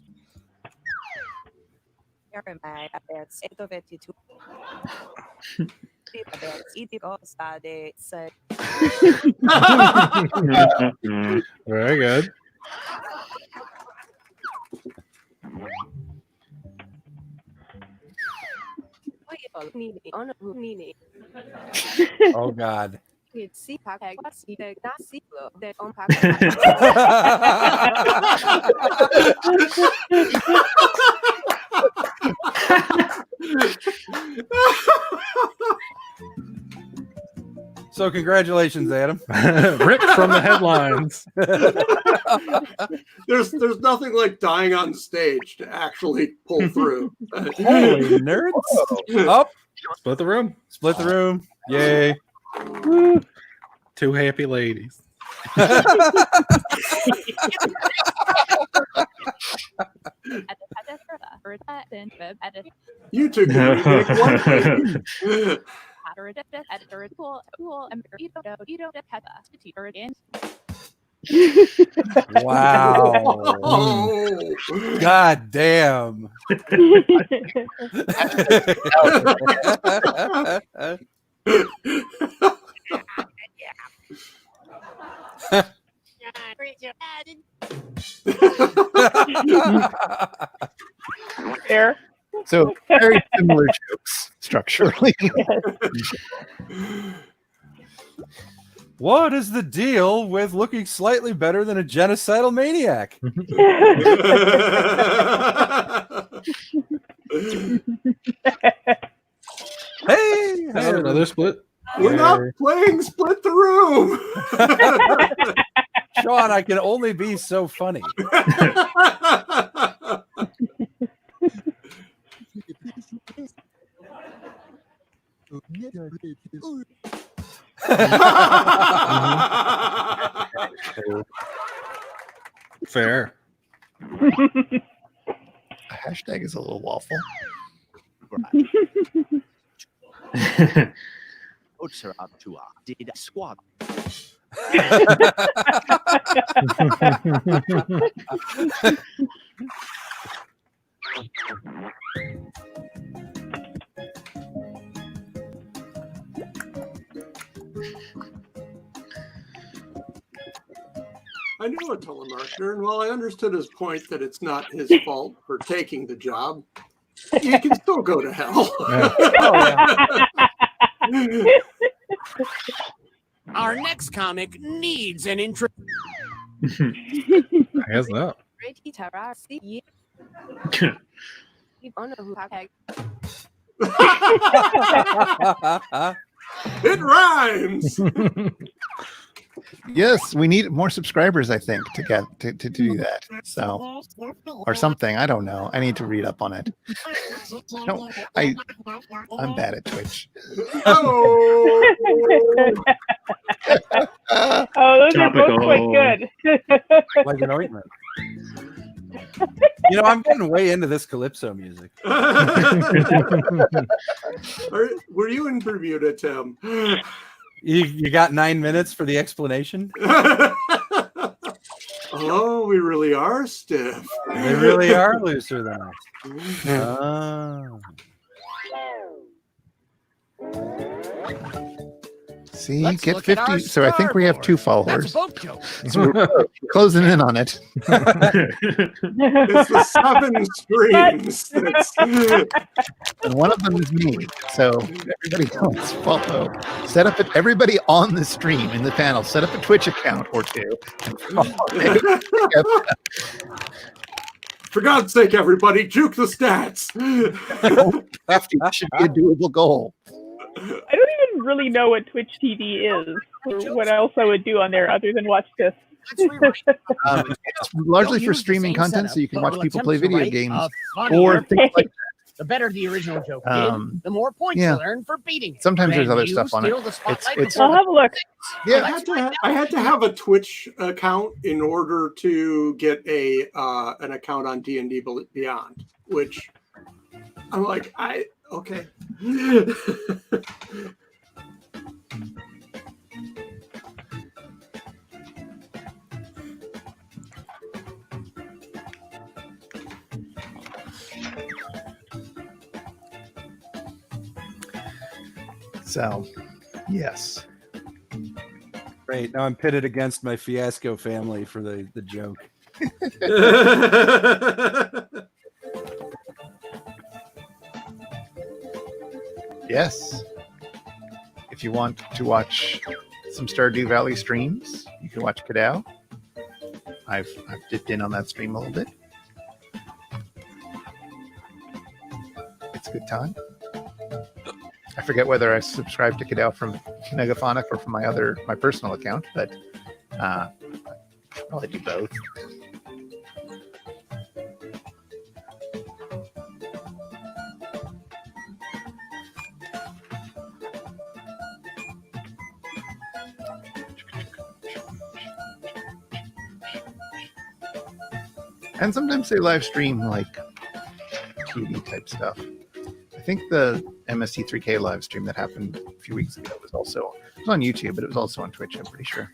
Very good. Oh God. So congratulations, Adam. Ripped from the headlines. There's nothing like dying on stage to actually pull through. Holy nerds. Up. Split the room. Split the room. Yay. Two happy ladies. You two can make one thing. Wow. Oh. God damn. Fair. So very similar jokes structurally. What is the deal with looking slightly better than a genocidal maniac? Hey, Another split. We're not playing Split the Room. Sean, I can only be so funny. Fair. A hashtag is a little waffle. Did squad. I know a telemarketer, and while I understood his point that it's not his fault for taking the job, he can still go to hell. Our next comic needs an intro. I guess not. It rhymes. Yes, we need more subscribers, I think, to get to do that. So, or something. I don't know. I need to read up on it. No, I'm bad at Twitch. Oh. Oh, those are both Topical. quite good. Like an ointment. You know, I'm getting way into this calypso music. Were you in Bermuda, Tim? You got 9 minutes for the explanation? Oh, we really are stiff. They really are looser than us. Oh. See, Let's get look at our 50. So I think we have 2 That's a followers. boat joke. So we're closing in on it. It's the 7 streams. And one of them is me. So everybody else follow. Set up everybody on the stream in the panel. Set up a Twitch account or 2. And follow it. For God's sake, everybody, juke the stats. 50 should be a doable goal. I don't even really know what Twitch TV is, or what else I would do on there other than watch this. It's largely Don't for use the streaming same content, setup, so you can but watch we'll people attempt play to video write games a funnier or things like The better the original joke Um, did, the more points yeah. you earn for beating it. Sometimes there's When other you stuff on it. steal the spotlight It's- before I'll have a look. Yeah. I had to have a Twitch account in order to get an account on D&D Beyond, which I'm like, okay. So, yes. Great. Now I'm pitted against my Fiasco family for the joke. Yes. If you want to watch some Stardew Valley streams, you can watch Kadao. I've dipped in on that stream a little bit. It's a good time. I forget whether I subscribe to Kadao from Megaphonic or from my personal account, but I probably do both. And sometimes they live stream like TV type stuff. I think the MST3K live stream that happened a few weeks ago was on YouTube, but it was also on Twitch, I'm pretty sure.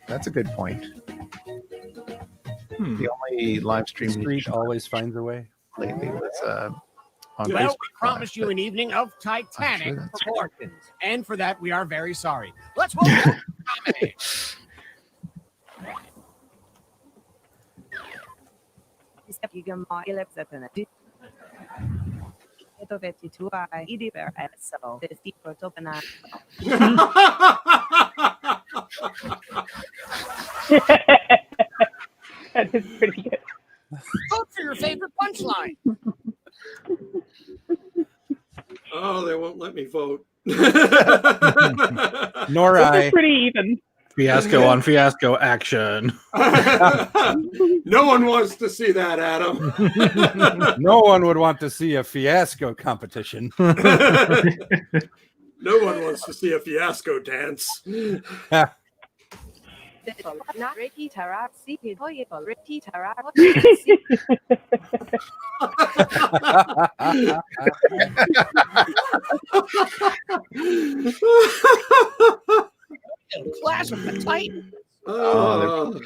That's a good point. The only live stream Street always finds a way. lately was on Well, Facebook we promised you an evening of Titanic that's proportions, and for that we are very sorry. Let's welcome comedy. That is pretty good. Vote for your favorite punchline. Oh, they won't let me vote. Nor This I. is pretty even. Fiasco on Fiasco action. No one wants to see that, Adam. No one would want to see a Fiasco competition. No one wants to see a Fiasco dance. Clash of the Titans. Oh.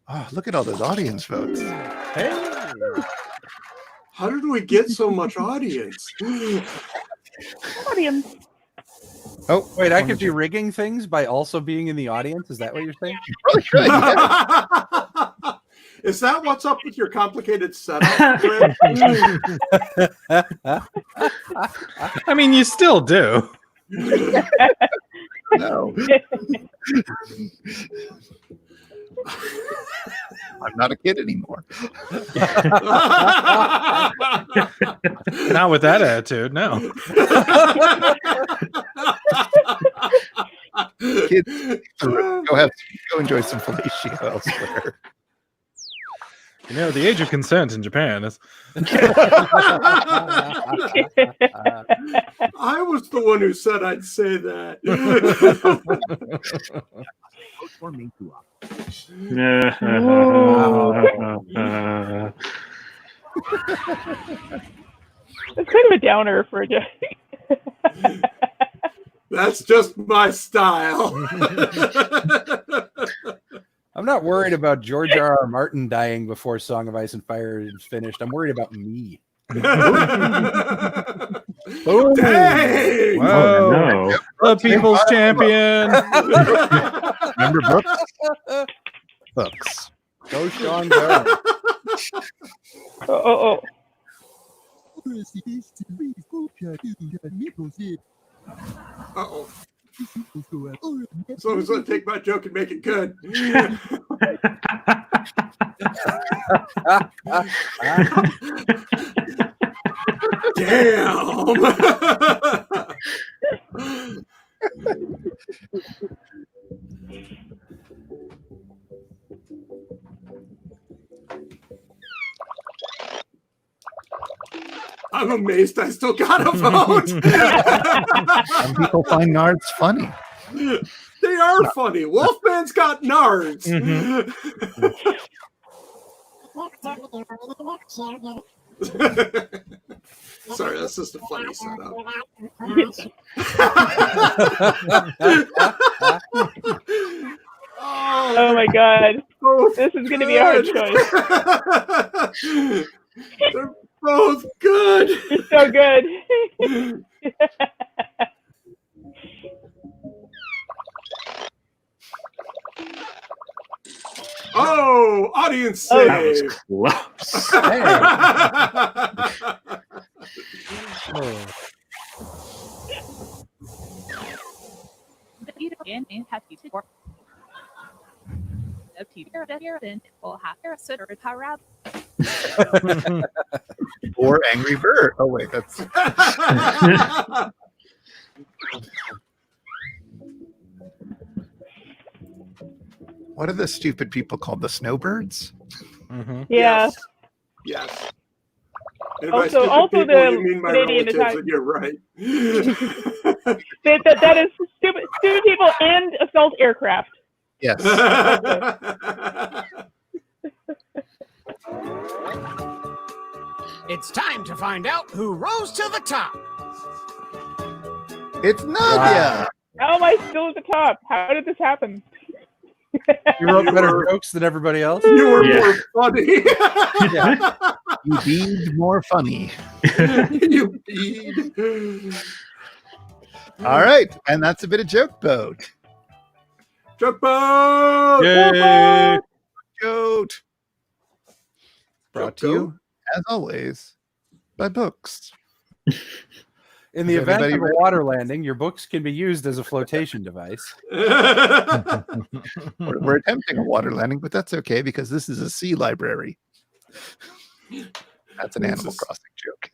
Oh, look at all those audience votes. How did we get so much audience? Audience. Oh, Wait, I could be rigging things by also being in the audience? Is that what you're saying? really good. Yeah. Is that what's up with your complicated setup, Fred? I mean, you still do. No. I'm not a kid anymore. Not with that attitude, no. Kids, go enjoy some fellatio elsewhere. You know, the age of consent in Japan is. I was the one who said I'd say that. It's kind of a downer for a joke. That's just my style. I'm not worried about George R.R. Martin dying before Song of Ice and Fire is finished. I'm worried about me. Dang! Whoa. No. The people's champion. Remember books? Books. Go, Sean, go. Oh. Uh-oh. Someone's going to take my joke and make it good. Damn. I'm amazed I still got a vote. Some people find nards funny. They are funny. Wolfman's got nards. Sorry, that's just a funny setup. Oh my god. This is going to be a hard choice. They're both good. It's so good. Oh, audience Oh, save. Close. Or Angry Bird. Oh wait, that's what are the stupid people called? The snowbirds? Yeah. Yes. Also the Canadian relatives, and you're right. that is stupid people and assault aircraft. Yes. It's time to find out who rose to the top. It's Nadia. How am I still at the top? How did this happen? You wrote better jokes than everybody else. You were more funny. Yeah. You be more funny. You bead. All right, and that's a bit of joke boat. Joke boat. Yay. Goat. Brought to Joke you, as always, by books. In the Is event of everybody a water landing, your books can be used as a flotation device. We're attempting a water landing, but that's okay because this is a sea library. That's an Animal Crossing joke.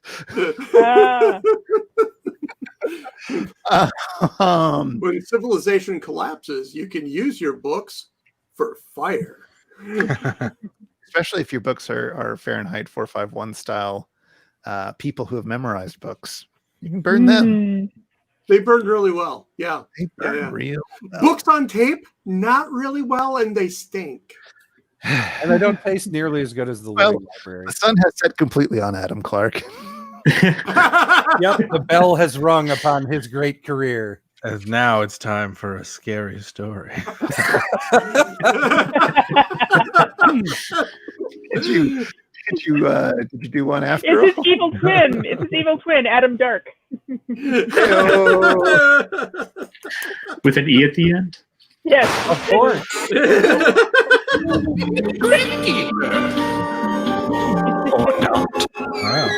When civilization collapses, you can use your books for fire. Especially if your books are Fahrenheit 451 style, people who have memorized books. You can burn them. They burn really well. Yeah. They burn real well. Books on tape, not really well, and they stink. And they don't taste nearly as good as the living library. The sun has set completely on Adam Clark. Yep, the bell has rung upon his great career. As now it's time for a scary story. Did you do one after all? It's his evil twin. It's his evil twin, Adam Dark. With an E at the end? Yes. Of course. Wow.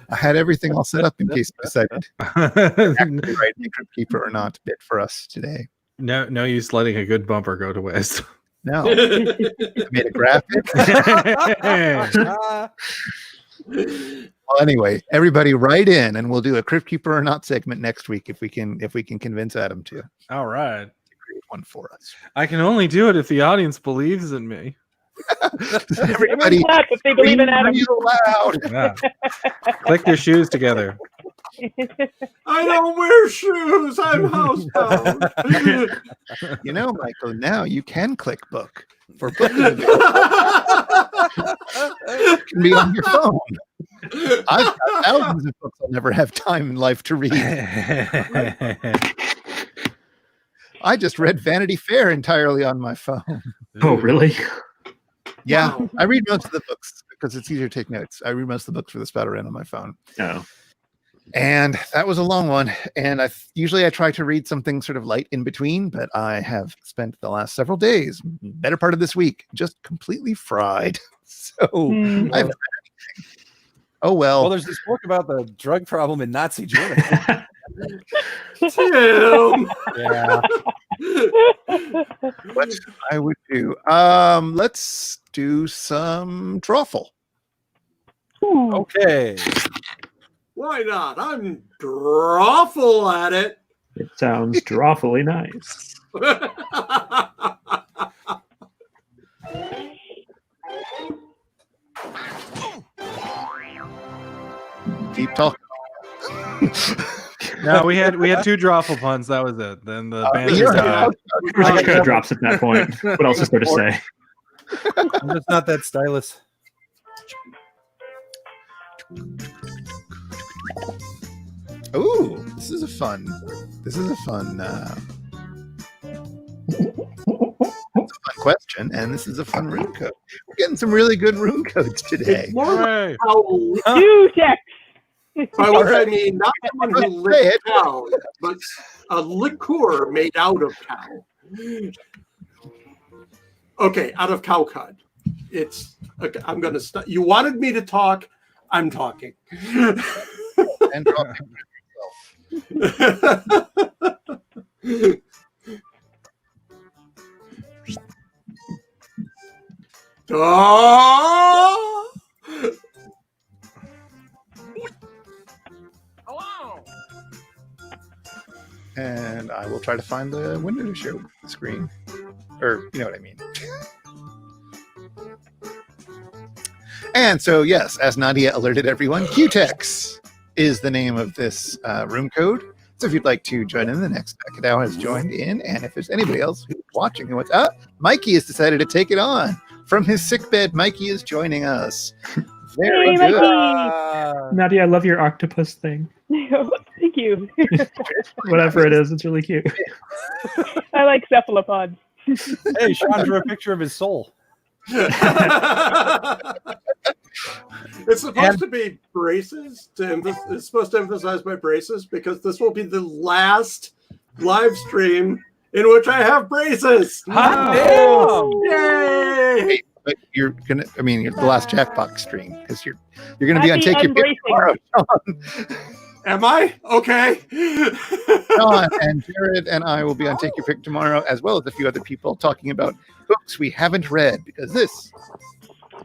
I had everything all set up in case you decided actually write Crypt Keeper or not bit for us today. No use letting a good bumper go to waste. No, I made a graphic. Well, anyway, everybody write in, and we'll do a Crypt Keeper or Not segment next week if we can convince Adam to All right. create one for us. I can only do it if the audience believes in me. Everybody, Clap if they believe in Adam. read loud. Yeah. Click your shoes together. I don't wear shoes. I'm housebound. You know, Michael, now you can click book for book review. It can be on your phone. I've got thousands of books I'll never have time in life to read. I just read Vanity Fair entirely on my phone. Oh, really? Yeah, Wow. I read most of the books because it's easier to take notes. I read most of the books for the Spouter-Inn on my phone. Oh. And that was a long one. And usually I try to read something sort of light in between, but I have spent the last several days, better part of this week, just completely fried. So I haven't read anything. Oh Well, there's this book about the drug problem in Nazi Germany. Tim. Yeah. What I would do. Let's do some Drawful. Okay. Why not? I'm drawful at it. It sounds drawfully nice. Keep talking. No, we had 2 Drawful puns. That was it. Then the band yeah. died. We're just kind of drops at that point. What else is there to say? I'm just not that stylus. Ooh, this is a fun. Question, and this is a fun rune code. We're getting some really good rune codes today. It's more like Hey. how Two checks. by which I mean not someone who Say licks it. cow, but a liqueur made out of cow. Okay, out of cow cud. It's okay, I'm gonna stop. You wanted me to talk. I'm talking. And drop Oh! and I will try to find the window to show the screen. Or, you know what I mean. And so, yes, as Nadia alerted everyone, Q-Tex is the name of this room code. So if you'd like to join in, the next Akadao has joined in. And if there's anybody else who's watching and what's up, Mikey has decided to take it on. From his sickbed, Mikey is joining us. Very Hey, good. Mikey. Nadia, I love your octopus thing. Thank you. Whatever it is, it's really cute. I like cephalopods. Hey, Sean drew a picture of his soul. It's supposed to be braces. It's supposed to emphasize my braces because this will be the last live stream in which I have braces. Hot damn! Yay! But you're gonna, I mean, you're the last Jackbox stream because you're gonna be on Happy Take Your Pick Unbracing. tomorrow. Am I? Okay. John and Jared and I will be on Take Your Pick tomorrow, as well as a few other people talking about books we haven't read because this.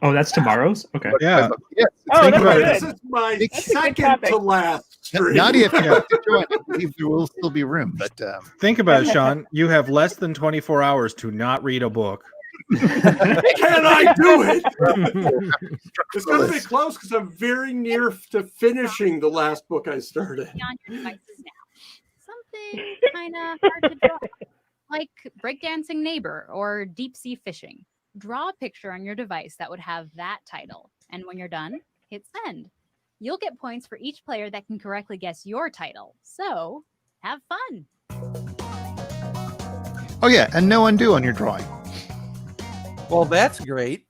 Oh, that's tomorrow's? Okay. Yeah. Yes. Oh, think that's about good. it. This is my That's a good second topic. to last stream. Nadia, if you'd like to join, I believe there will still be room. But Think about it, Sean. You have less than 24 hours to not read a book. Can I do it? It's going to be close because I'm very near to finishing the last book I started. On your devices now. Something kind of hard to draw, like breakdancing neighbor or deep sea fishing. Draw a picture on your device that would have that title, and when you're done, hit send. You'll get points for each player that can correctly guess your title. So, have fun. oh yeah, and no undo on your drawing. Well, that's great.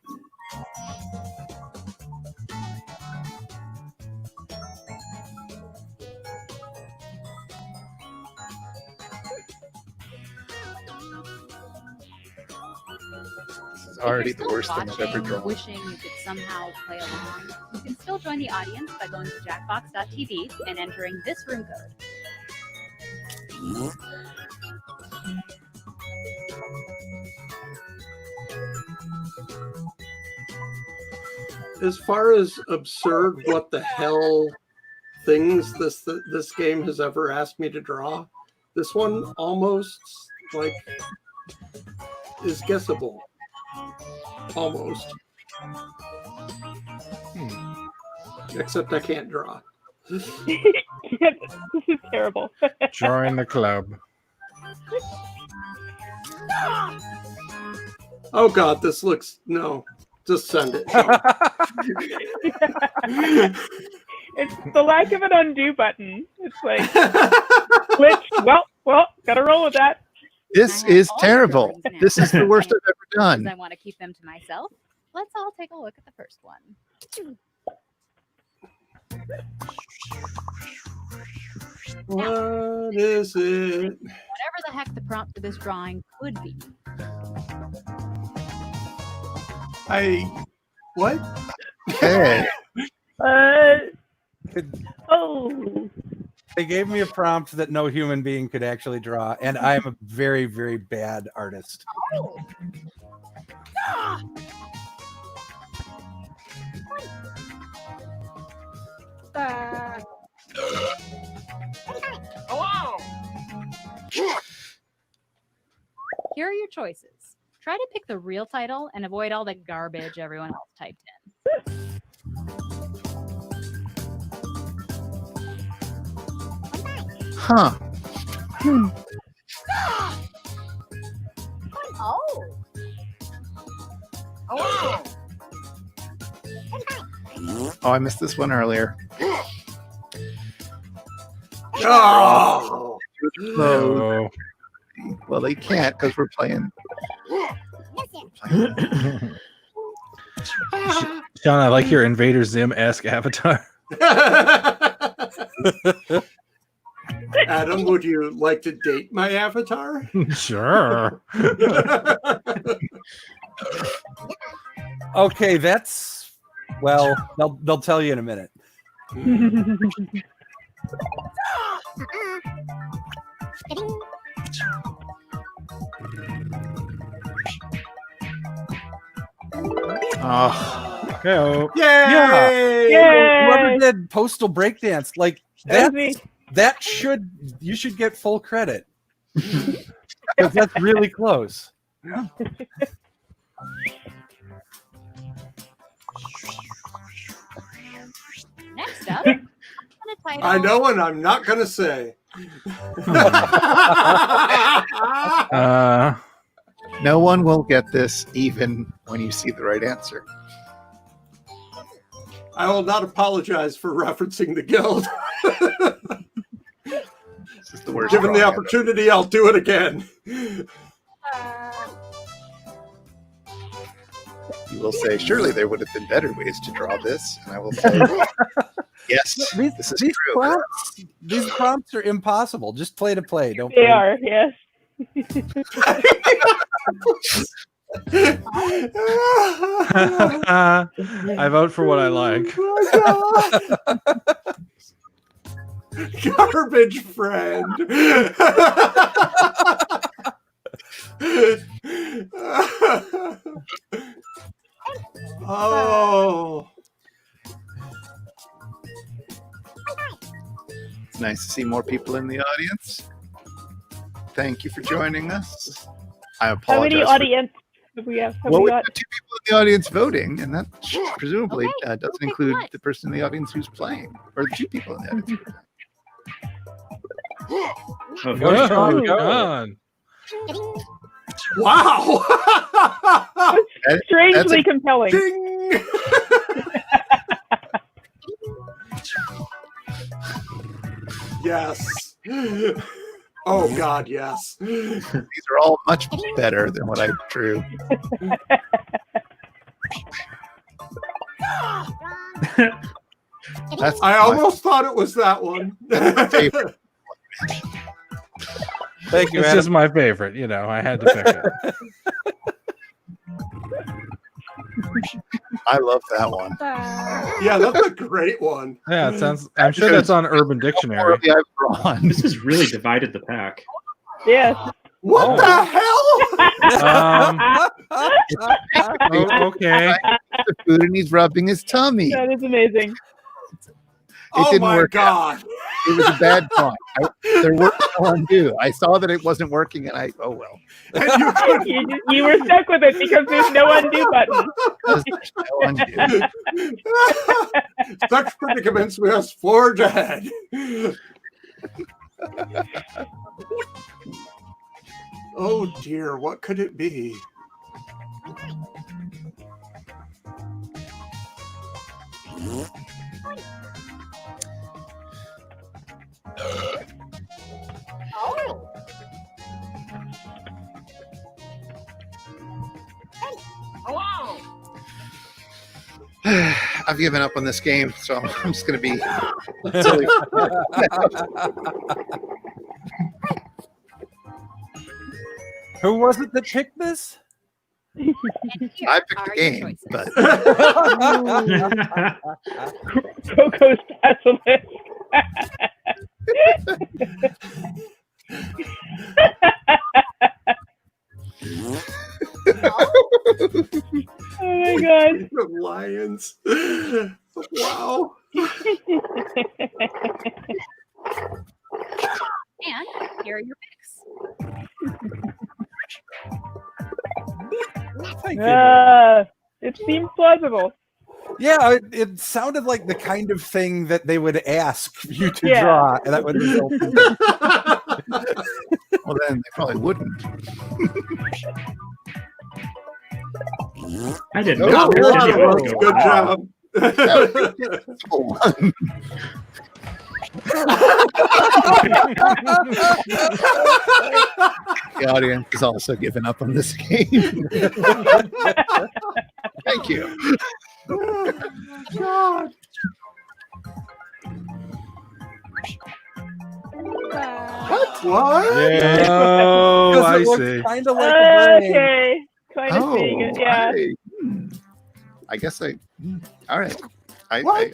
This is If already you're the still worst thing I've ever watching, drawn. wishing you could somehow play along, you can still join the audience by going to jackbox.tv and entering this room code. As far as absurd, what the hell things this game has ever asked me to draw, this one almost like is guessable. Almost. Except I can't draw. This is terrible. Join the club. Oh God, this looks no. Just send it. It's the lack of an undo button. It's like glitch. Well, gotta roll with that. This is terrible. This is the worst I've ever done. I want to keep them to myself. Let's all take a look at the first one. What is it? Whatever the heck the prompt for this drawing could be. What? Hey. Oh. They gave me a prompt that no human being could actually draw, and I'm a very, very bad artist. Oh. Here are your choices. Try to pick the real title and avoid all the garbage everyone else typed in. Huh. Oh. Oh. Oh, I missed this one earlier. Oh. Oh. Well, they can't because we're playing. Sean, I like your Invader Zim-esque avatar. Adam, would you like to date my avatar? Sure. Okay, that's well. They'll tell you in a minute. Oh. Okay. Yay! Yeah. Whoever did Postal Breakdance, like That was me. you should get full credit. Because that's really close. Next up, I'm gonna title. I know, and I'm not gonna say. No one will get this even when you see the right answer. I will not apologize for referencing the guild. This is the worst. Given the drawing opportunity, I'll do it again. ever. You will say, surely there would have been better ways to draw this. And I will say, yes, this is true. These prompts are impossible. Just play to play. Don't They play. are, yes. I vote for what I like. Garbage friend. Oh. It's nice to see more people in the audience. Thank you for joining us. I How apologize. many for- audience do we have? Have Well, we we've got? got 2 people in the audience voting, and that presumably Okay, doesn't we'll pick include what? the person in the audience who's playing, or the 2 people in the audience. Oh, Oh, God. Wow. Strangely compelling. Ding. Yes. Oh God, yes. These are all much better than what I drew. That's I my almost thought it was that one. favorite. Thank you, It's Adam. just my favorite. You know, I had to pick it. I love that one. Yeah, that's a great one. Yeah, it sounds. I'm sure that's on Urban Dictionary. Poorly I've drawn. This has really divided the pack. Yes. What the hell? Okay. the food and he's rubbing his tummy. That is amazing. Oh didn't my work out. god! It was a bad drawing. There were no undo. I saw that it wasn't working, and oh well. And you You were stuck with it because there's no undo button. There's no undo. Such predicaments we must forge ahead. Oh dear, what could it be? I've given up on this game, so I'm just going to be silly. Who was it that picked this? And here I picked the are your game, choices. but Coco Specialist. Oh my god. The lions. Wow. And here are your picks. Thank you. It seems plausible. Yeah, it sounded like the kind of thing that they would ask you to Yeah. draw, and that would result in well, then they probably wouldn't. I didn't No, know. good Where job. did it go? Good job. The audience is also giving up on this game. Thank you. God. What? Oh, I see. Kind of like a brain. Okay. Kind of seeing it, yeah. I guess all right. I What?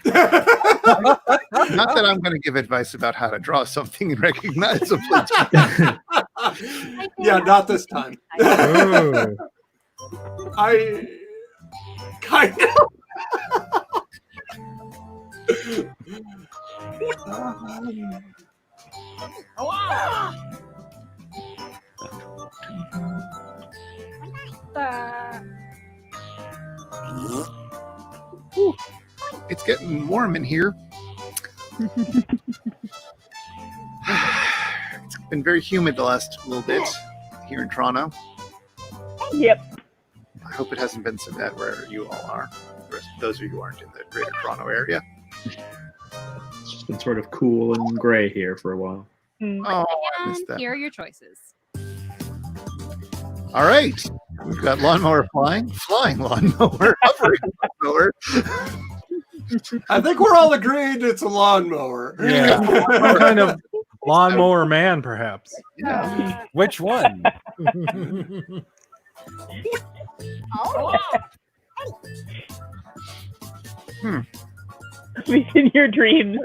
not that I'm going to give advice about how to draw something recognizably. Yeah, not this time. Oh. I kind Whew. It's getting warm in here. It's been very humid the last little bit here in Toronto. Yep. I hope it hasn't been so bad where you all are. Those of you who aren't in the greater Toronto area. It's just been sort of cool and gray here for a while. Mm. Oh, I missed And that. here are your choices. All right. We've got lawnmower flying lawnmower, hovering lawnmower. I think we're all agreed it's a lawnmower. Yeah. Some kind of lawnmower man, perhaps. Yeah. Which one? Sleep in your dreams.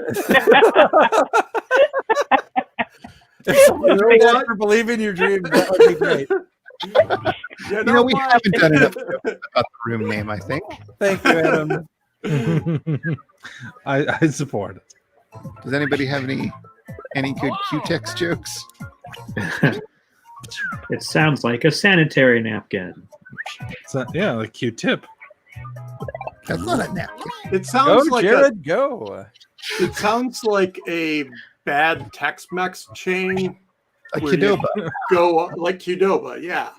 If someone thinks you to believe in your dreams, that would be great. You You know, we what? haven't done enough about the room name, I think. Thank you, Adam. I support it. Does anybody have any good Q-Tex jokes? It sounds like a sanitary napkin. So, yeah, like Q-tip. That's not a napkin. It sounds Go, like Jared, go. it sounds like a bad Tex-Mex chain. A where you Qdoba. Go like Qdoba, yeah.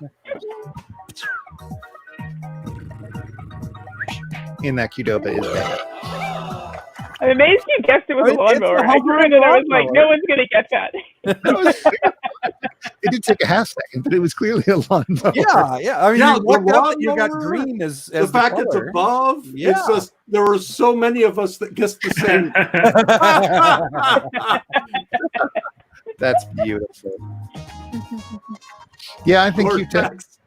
In that Qdoba is bad. I'm amazed you guessed it was a It's a lawnmower. I hovering grew in and I was like, lawnmower. no one's going to get that. It did take a half second, but it was clearly a lawnmower. Yeah. I mean, Yeah, you looked the up that you got lawnmower, green as The the fact it's color. above, Yeah. it's just there were so many of us that guessed the same. That's beautiful. Yeah, I think Lord Q-Tex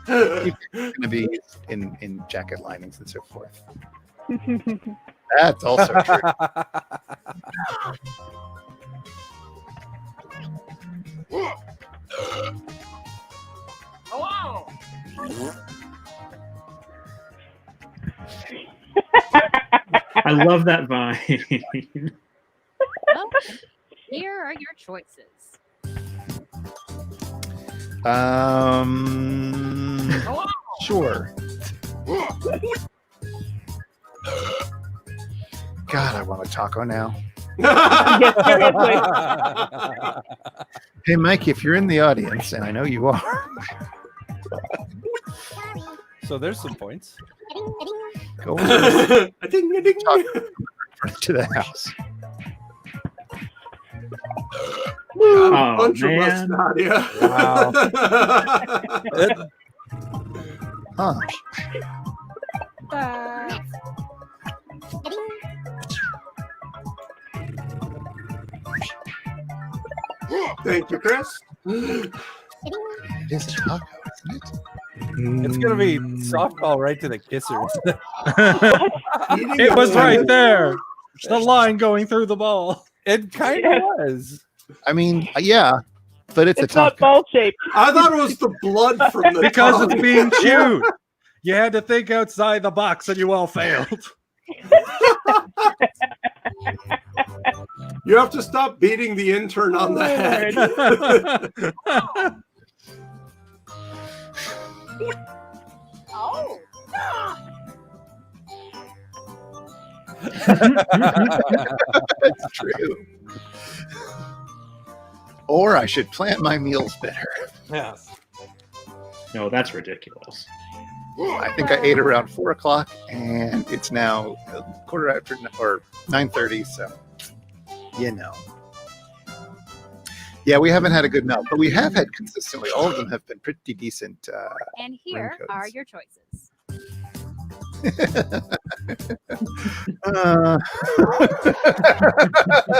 Tex. is going to be in jacket linings and so forth. That's also true. I love that vine. Well, here are your choices. Sure. God, I want a taco now. Yes, seriously. Hey, Mike, if you're in the audience, and I know you are, So there's some points. go over Ding-a-ding. to the house. Oh, Bunch of us, man. Nadia. Wow. Huh. Thank you, Chris. It is a taco, isn't it? It's gonna be softball right to the kissers. It was right there. The line going through the ball. It kind of was. I mean, yeah, but it's a It's not taco. ball shaped. I thought it was the blood from the Because tongue. it's being chewed. You had to think outside the box and you all failed. You have to stop beating the intern on the head. Oh. That's true. Or I should plan my meals better. Yes. No, that's ridiculous. I think I ate around 4 o'clock, and it's now 9:30. So, you know, yeah, we haven't had a good melt, but we have had consistently. All of them have been pretty decent. And here codes. are your choices.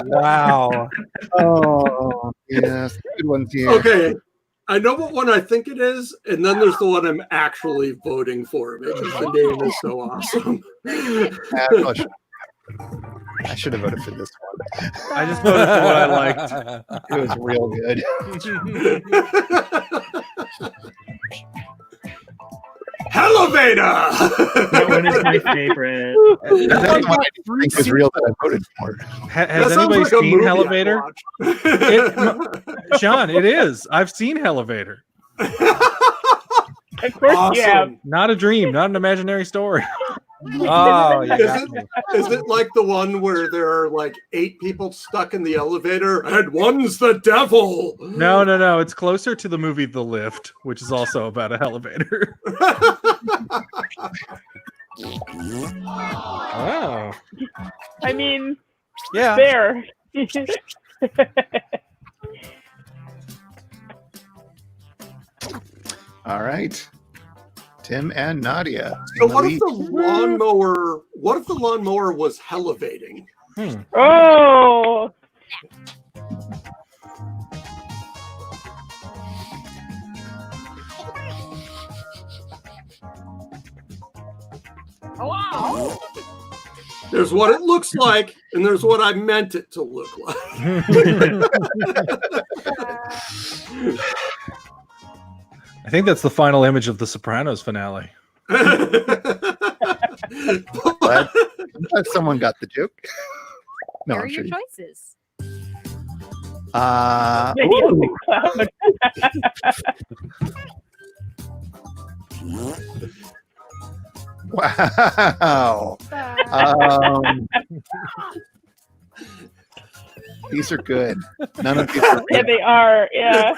Wow. Oh, yes, good ones here. Okay, I know what one I think it is, and then there's the one I'm actually voting for because the name is so awesome. I should have voted for this one. I just voted for what I liked. It was real good. Elevator! That one is my favorite. That's the one I think was real that I voted for. Has That sounds anybody like a seen movie I'd Elevator? watch. Sean, it is. I've seen Elevator. Of course you have. Awesome. Not a dream, not an imaginary story. Oh, yeah. Is it like the one where there are like 8 people stuck in the elevator and one's the devil? No. It's closer to the movie The Lift, which is also about an elevator. Oh. I mean, Yeah. there. All right, Tim and Nadia. So in the what if lead. the lawnmower? What if the lawnmower was elevating? Oh, Wow. There's what it looks like, and there's what I meant it to look like. I think that's the final image of the Sopranos finale. Glad someone got the joke. No, Here are I'm your sure. choices. maybe Ooh. on the cloud. Wow. These are good. None of these are Yeah, good. they are. Yeah.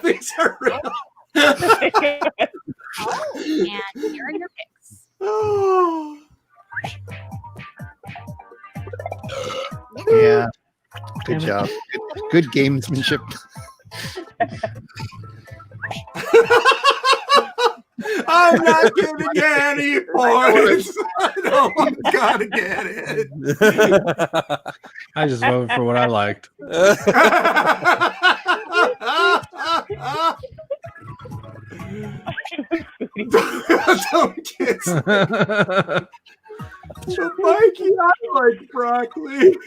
These are real. Oh, and here are your picks. Oh. Yeah. Good job. Good gamesmanship. I'm not giving you any points. I don't gotta get it. I just voted for what I liked. Don't kiss. But Mikey, I like broccoli.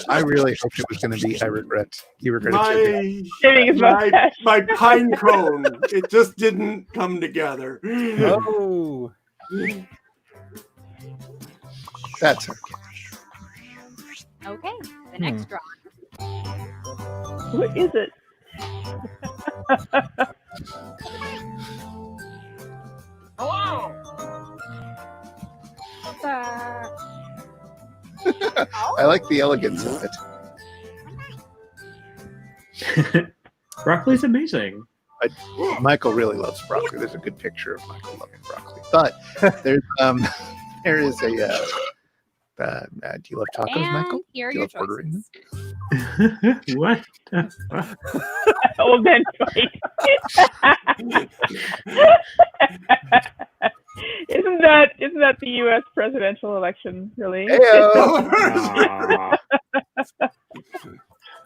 I really hoped it was going to be I regret. You regret it. My pine cone. It just didn't come together. Oh. That's okay. Okay, the next draw. What is it? Hello. I like the elegance of it. Broccoli's amazing. Michael really loves broccoli. There's a good picture of Michael loving broccoli. But there's there is a do you love tacos, And Michael? here are Do you your love Puerto Rican? choices. What? Old man fight. Isn't that the U.S. presidential election? Really? Ah.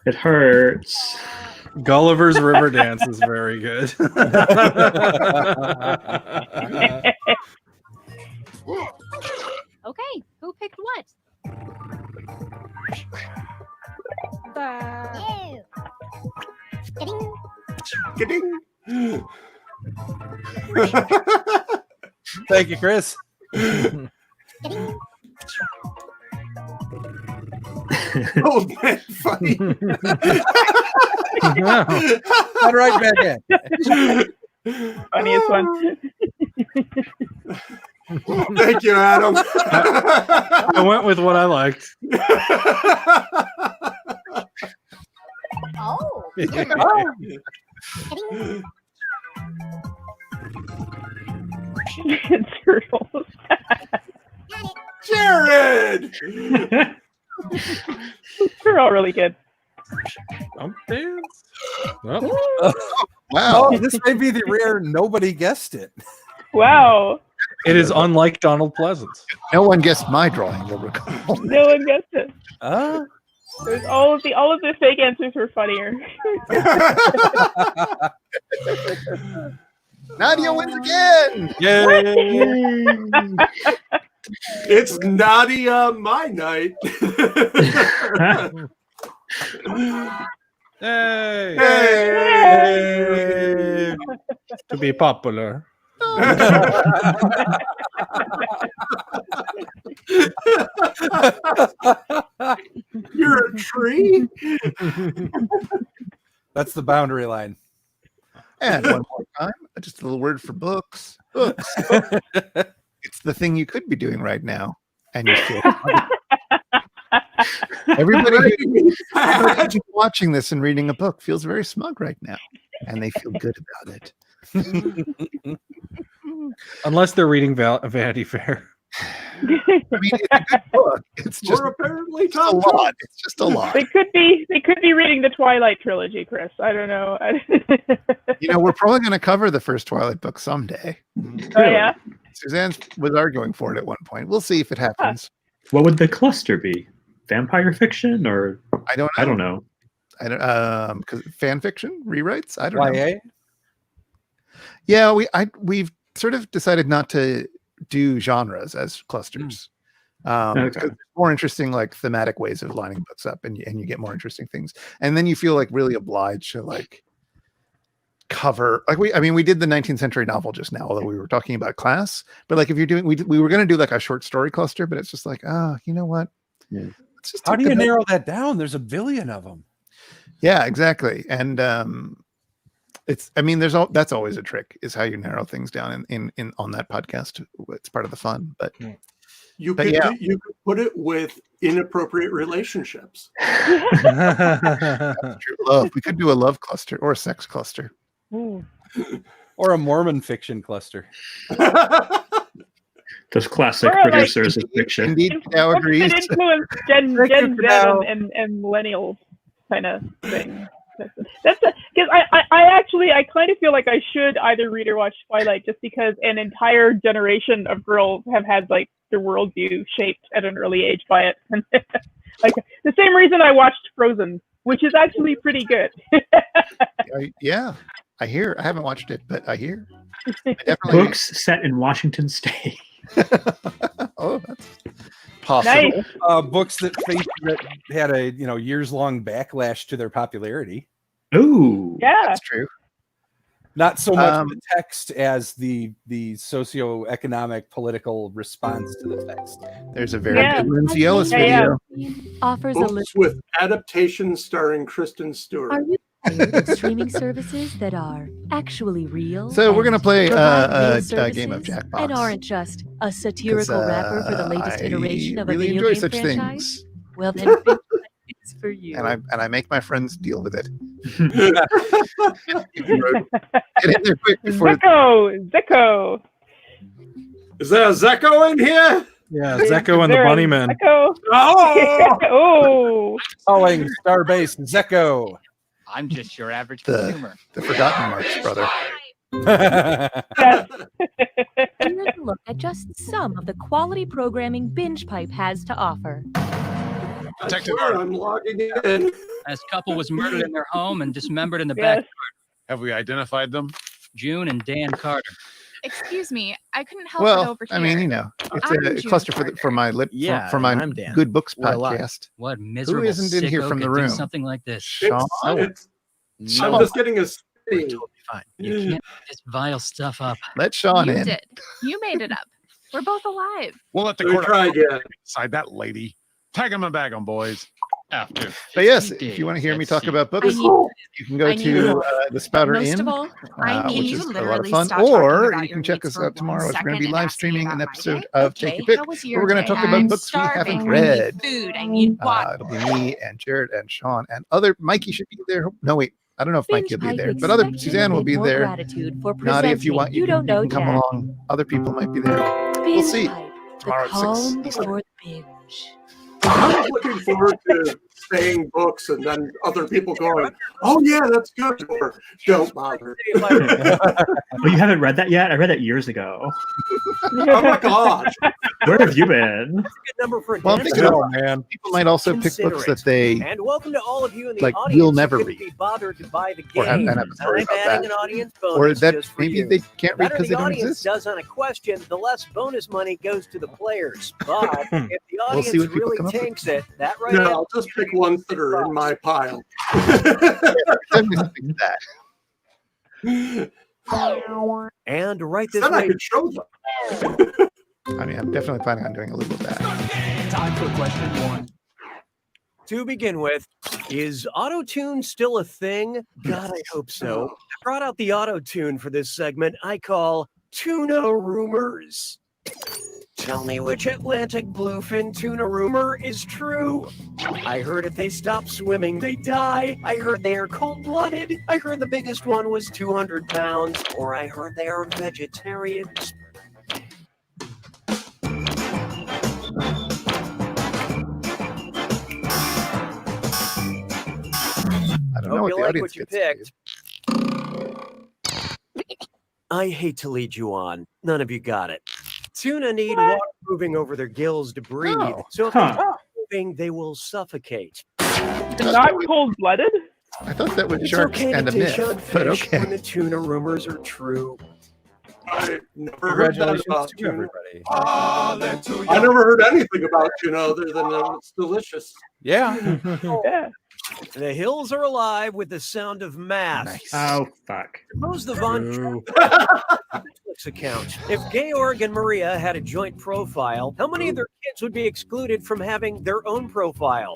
It hurts. Gulliver's River Dance is very good. Okay, who picked what? Kidding. Thank you, Chris. Old man fight. All right, back in. Funniest one. Thank you, Adam. I went with what I liked. Oh. Turtles. Jared. They're all really good. Jump dance. Oh. Wow. Oh, this may be the rare nobody guessed it. Wow. It is unlike Donald Pleasance. No one guessed my drawing, you'll recall. No one guessed it. Uh, There's all of the fake answers were funnier. Nadia wins again! yay! It's Nadia my night. Hey. Hey. To be popular. You're a tree. That's the boundary line. And one more time, just a little word for books. Books. It's the thing you could be doing right now. And you feel everybody who's watching this and reading a book feels very smug right now. And they feel good about it. Unless they're reading Vanity Fair. I mean, it's a good book. It's just We're apparently a lot. It's just a lot. They could be reading the Twilight trilogy, Chris. I don't know. You know, we're probably going to cover the first Twilight book someday. Oh yeah. Suzanne was arguing for it at one point. We'll see if it happens. What would the cluster be? Vampire fiction or I don't know. I don't know. Because fan fiction rewrites. I don't know. YA? Yeah, we've sort of decided not to do genres as clusters. Because it's more interesting, like thematic ways of lining books up, and you get more interesting things, and then you feel like really obliged to like cover. Like we did the 19th century novel just now, although we were talking about class. But like if you're doing, we were going to do like a short story cluster, but it's just like, you know what? Yeah. Let's just How take do you the note. narrow that down? There's a billion of them. Yeah, exactly. And that's always a trick, is how you narrow things down in on that podcast. It's part of the fun. But you could put it with inappropriate relationships. Love. We could do a love cluster or a sex cluster. Or a Mormon fiction cluster. Those classic Or like- producers of fiction. Indeed, now Books agrees. that influence Gen Thank you Z for now. and millennials kind of thing. That's because I kind of feel like I should either read or watch Twilight, just because an entire generation of girls have had like their worldview shaped at an early age by it. Like the same reason I watched Frozen, which is actually pretty good. Yeah, I hear. I haven't watched it, but I hear. I definitely. Books set in Washington State. Oh, that's possible. Nice. Books that had a years-long backlash to their popularity. Ooh. Yeah. That's true. Not so much the text as the socioeconomic political response to the text. There's a very Yeah. good Lindsay Ellis Yeah, video. Offers a Books list with adaptations starring Kristen Stewart. Are you tired of streaming services that are actually real? So we're and gonna play provide real a game of services Jackbox. and aren't just a satirical wrapper for the latest I iteration of really a video enjoy game such franchise? things, Well, then it's for you. and I make my friends deal with it. Get in there quick before Zecco. Is there a Zecco in here? Yeah, Zecco and the There a Bunnyman. Zecco? Oh! Oh. Calling Starbase Zecco. I'm just your average The- consumer. the Forgotten Marks, brother. Yes. Here's a look at just some of the quality programming Binge Pipe has to offer. I swear I'm logging in. This couple was murdered in their home and dismembered in the Yes. backyard. Have we identified them? June and Dan Carter. Excuse me, I couldn't help but Well, over I here. mean, it's I'm a June cluster Carter. for my Yeah, for my I'm Dan. Good Books We're alive. podcast. What miserable isn't in here sicko from the could do room? something like this? Sean, I'm just getting a spin. Totally fine. You can't make this vile stuff up. let Sean You in. did. You made it up. We're both alive. We'll let the Let me court try again. decide that lady. Tag him and bag him, boys. After. But yes, You if you want to did. hear me Let's talk see. about books, I need- you can go I need to more. the Spouter-Inn, Most of all, I need which you is to a lot of literally fun. stop talking Or about you your can check weeks us for out tomorrow. 1 We're going to second be and live ask me streaming about an my episode day. of Take Okay, Your Pick. how was where your we're going day? to talk about I'm books we starving. haven't I need read. food. I need water. It'll be me and Jared and Sean and other. Mikey should be there. No, wait. I don't know if Mikey will be there, but other Suzanne will be there. Nadia, if you want, you can come along. Other people might be there. We'll see. Tomorrow at 6 Eastern. I'm looking forward to saying books and then other people going, "Oh yeah, that's good," or "Don't bother." Oh, you haven't read that yet? I read that years ago. Oh my gosh, Where have you been? Good number for a Well, I'm dance thinking floor. of, man, people might also pick Consider books it. that they And welcome to all of you in the like audience you'll who never couldn't read, be bothered to buy the or have, game. and have a story I'm about adding that, an audience or bonus that just for maybe you. they can't The read better because they the don't audience exist. does on a question, the less bonus money goes to the players. But if the We'll audience see what people really come up with. takes it, that right no, now, I'll just pick ones that are in my pile. and right this Then I way. could show them. I mean, I'm definitely planning on doing a little of that. Time for question one. To begin with, is auto-tune still a thing? God, I hope so. I brought out the auto-tune for this segment I call Tuna Rumors. Tell me which Atlantic bluefin tuna rumor is true. I heard if they stop swimming, they die. I heard they are cold-blooded. I heard the biggest one was 200 pounds. Or I heard they are vegetarians. I don't know Hope what you the like audience what you gets. picked. I hate to lead you on. None of you got it. Tuna need water moving over their gills to breathe. Oh. So if they stop moving, they will suffocate. Not cold-blooded? I thought that was It's sharks okay and to a myth, dish on but fish okay. when the tuna rumors are true. I never heard that Congratulations about to tuna. everybody. I never heard anything about tuna other than it's delicious. Yeah. Yeah. The hills are alive with the sound of math. Nice. Oh, fuck. Suppose the Von True. Netflix account. If Georg and Maria had a joint profile, how many of their kids would be excluded from having their own profile?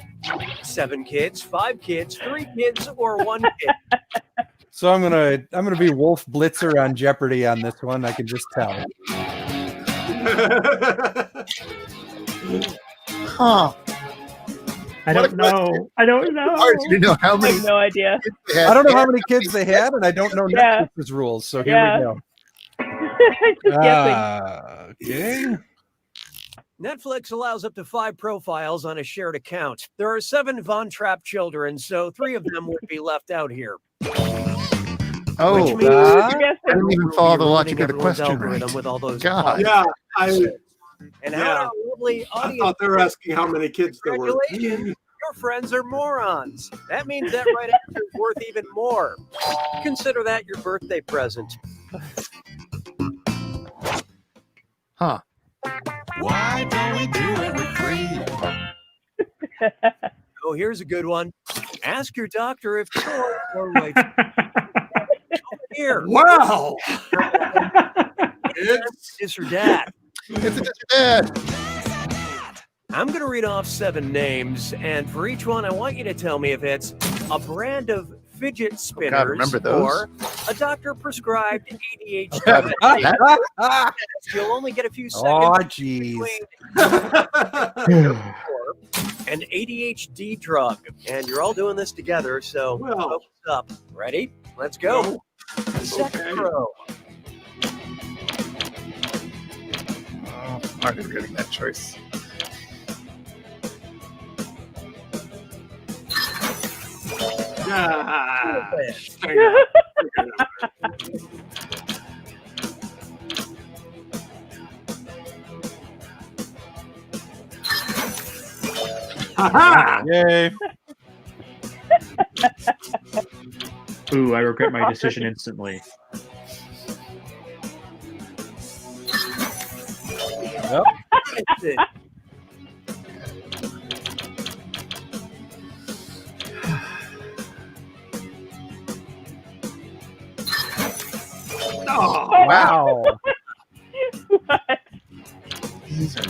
7 kids, 5 kids, 3 kids, or 1 kid? So I'm gonna be Wolf Blitzer on Jeopardy on this one. I can just tell. Huh. I don't know. I don't know. Hard to know how I many. have no idea. they had. I don't know how many kids they had, and I don't know Yeah. Netflix's rules. So here Yeah. we go. Just guessing. Okay. Netflix allows up to 5 profiles on a shared account. There are 7 Von Trapp children, so 3 of them would be left out here. Oh, Which means I guessing. didn't even follow the You're logic of the ruining everyone's question algorithm right. with all those God. Yeah, I And Yeah. how our lovely I audience. thought they were asking how many kids there were. Congratulations. Your friends are morons. That means that right answer is worth even more. Consider that your birthday present. Huh. Why don't we do it with free? Oh, here's a good one. Ask your doctor if chores are right. Here. Wow. It's this or that. It's this or that. I'm going to read off 7 names, and for each one, I want you to tell me if it's a brand of fidget spinners remember those. or a doctor-prescribed ADHD. You'll only get a few seconds. Oh, jeez. Or an ADHD drug, and you're all doing this together, so focus up. Ready? Let's go. Second row. Oh, I'm already regretting that choice. Yay. Ooh, I regret my decision instantly. Yep. Oh, wow. What? These are.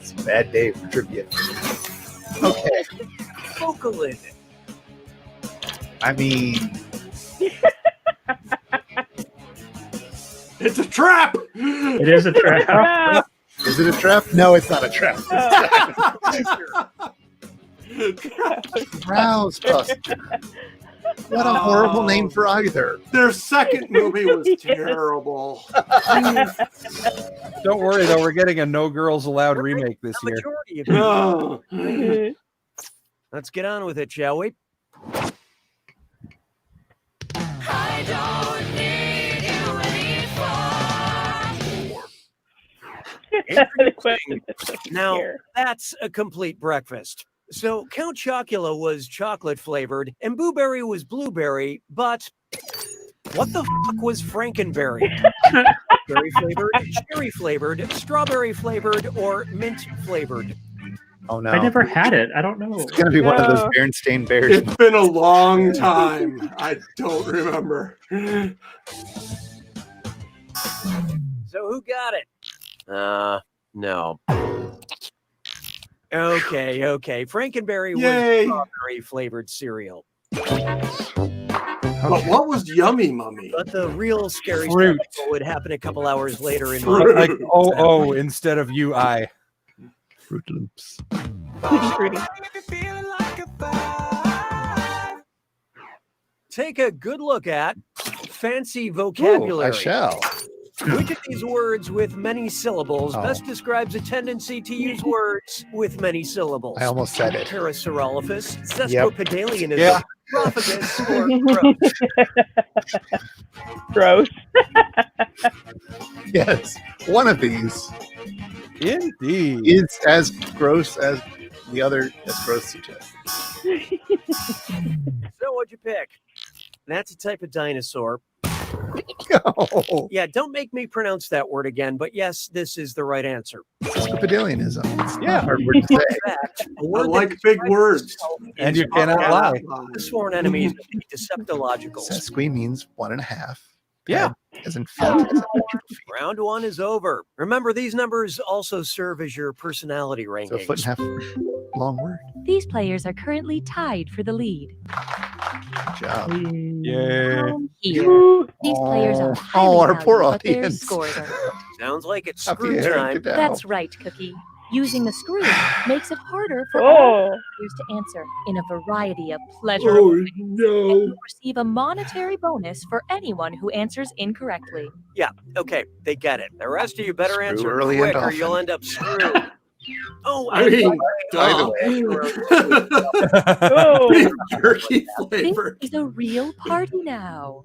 It's a bad day for trivia. Okay. Vocalid. I mean, it's a trap. It is a trap. is it a trap? No, it's not a trap. Browse Buster. What a horrible name for either. Their second movie was terrible. Don't worry, though. We're getting a No Girls Allowed remake this year. Majority of Oh. you. Let's get on with it, shall we? I don't need you Interesting. Now, that's a complete breakfast. So Count Chocula was chocolate flavored and Blueberry was blueberry, but what the fuck was Frankenberry? Berry flavored, cherry flavored, strawberry flavored, or mint flavored? Oh no. I never had it. I don't know. It's going to be one of those Berenstain Bears. It's been a long time. I don't remember. So who got it? No. Okay. Frankenberry was Yay. strawberry flavored cereal. But what was Yummy Mummy? But the real scary Fruit. stuff would happen a couple hours later in Fruit. Like oh instead of UI. Fruit Loops. Take a good look at fancy vocabulary. I shall. Which of these words with many syllables best describes a tendency to use words with many syllables? I almost said it. Parasaurolophus, Yep. sesquipedalianism, Yeah. prophagus, or gross. Gross. Yes. One of these Indeed. is as gross as the other as gross suggests. So what'd you pick? That's a type of dinosaur. Oh, Yeah, don't make me pronounce that word again, but yes, this is the right answer. Sesquipedalianism. It's not Yeah. a hard word to say. In fact, a I word that like big describes words. itself And is you cannot lie. the sworn enemies of the deceptologicals. Sesqui means 1.5. Yeah. As in feet. Round 1 is over. Remember, these numbers also serve as your personality So a rankings. 1.5 long word. These players are currently tied for the lead. Good job. Yay. Here, these players are highly our poor valued, but their audience. scores are. Sounds like it's Happy screw Eric, time. get down. That's right, Cookie. Using the screw makes it harder for Oh. all players to answer in a variety of pleasurable ways. no. You receive a monetary bonus for anyone who answers incorrectly. Yeah, okay, they get it. The rest of you better Screw answer early and quick or often. you'll end up screwed. Oh, I and mean, by duh. the Oh. Jerky This flavor. is a real party now.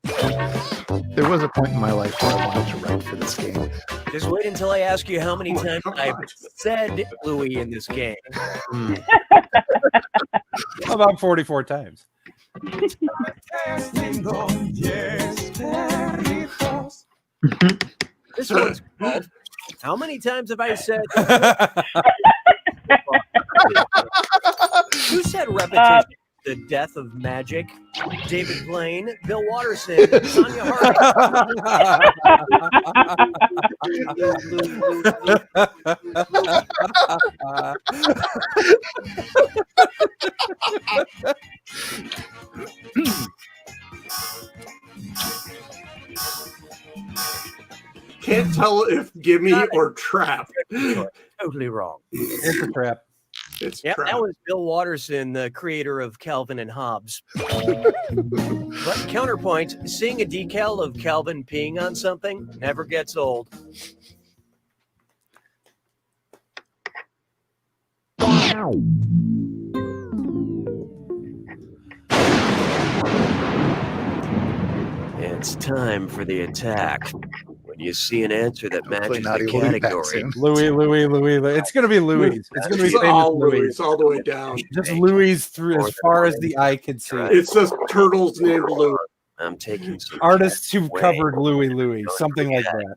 There was a point in my life where I wanted to write for this game. Just wait until I ask you how many times God. I've said Louis in this game. About 44 times. This one's called How Many Times Have I Said? Who said repetition? The Death of Magic? David Blaine, Bill Watterson, Tanya Can't tell if gimme or trap. Totally wrong. It's a trap. It's Yeah, trap. that was Bill Watterson, the creator of Calvin and Hobbes. But counterpoint, seeing a decal of Calvin peeing on something never gets old. It's time for the attack. When you see an answer that matches Nadia the will be back category, soon. Louis. It's going to be Louis. It's going to be It's famous all Louis. Louis, all the way down. Just Louis through as far as the eye can see. It's just turtles named Louis. I'm taking some Artists who've away. covered Louis, something like that.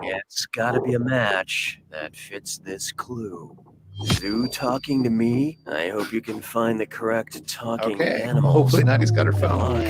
It's gotta be a match that fits this clue. Zoo talking to me? I hope you can find the correct talking Okay. animals. Hopefully Nadia's got her phone.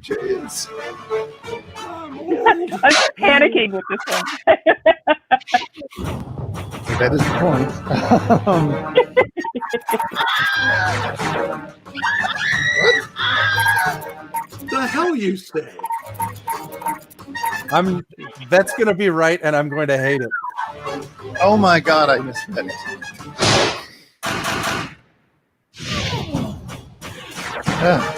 Jeez. I'm panicking with this one. That is the point. The hell you say? That's going to be right, and I'm going to hate it. Oh my god, I missed that. Yes.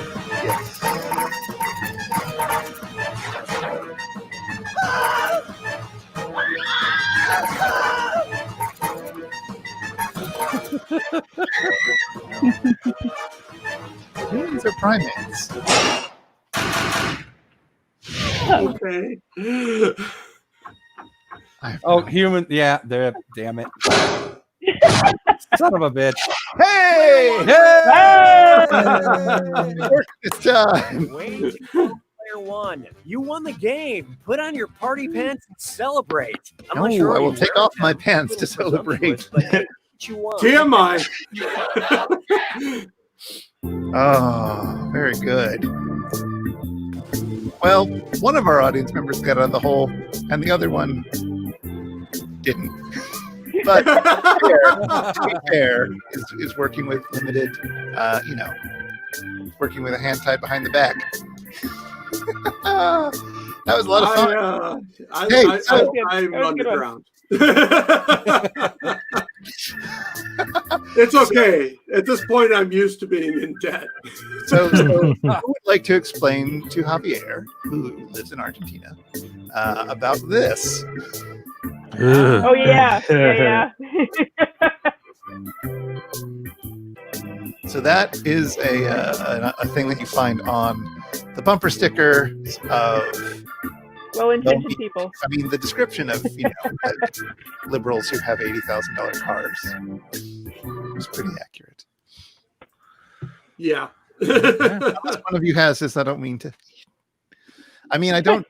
Humans are primates. Okay. Oh, human. Yeah, there. Damn it. Son of a bitch. Hey! Hey! It's time. Wait, player one. You won the game. Put on your party pants and celebrate. I'm not sure I how will you take wear off my them. pants to celebrate. But hey, what you want. TMI. Oh, very good. Well, one of our audience members got on the hole, and the other one didn't. But to be fair, is working with limited, working with a hand tied behind the back. That was a lot of fun. I'm underground. It's okay. At this point, I'm used to being in debt. So who would like to explain to Javier, who lives in Argentina, about this? Oh yeah. So that is a thing that you find on the bumper sticker of Well-intentioned people. I mean, the description of liberals who have $80,000 cars is pretty accurate. Yeah. Unless one of you has this, I don't mean to. I mean, I don't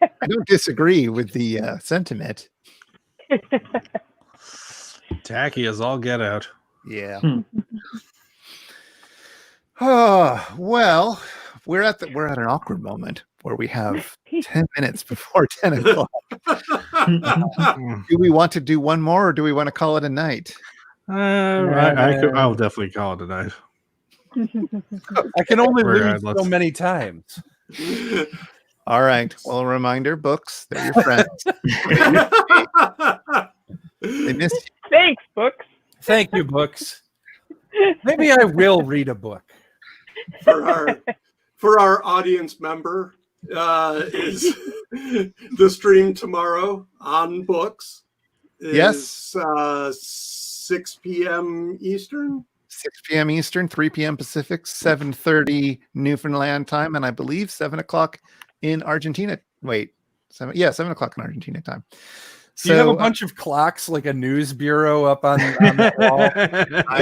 disagree with the sentiment. Tacky as all get out. Yeah. Oh, well, we're at an awkward moment where we have 10 minutes before 10 o'clock. Do we want to do one more, or do we want to call it a night? I'll definitely call it a night. I can only lose so many times. All right. Well, a reminder, books, they're your friends. They miss you. Thanks, books. Thank you, books. Maybe I will read a book. For our audience member, is the stream tomorrow on books? Yes. 6 p.m. Eastern. 6 p.m. Eastern, 3 p.m. Pacific, 7:30 Newfoundland time, and I believe 7 o'clock in Argentina. Wait, 7 o'clock in Argentina time. Do you have a bunch of clocks like a news bureau up on the wall?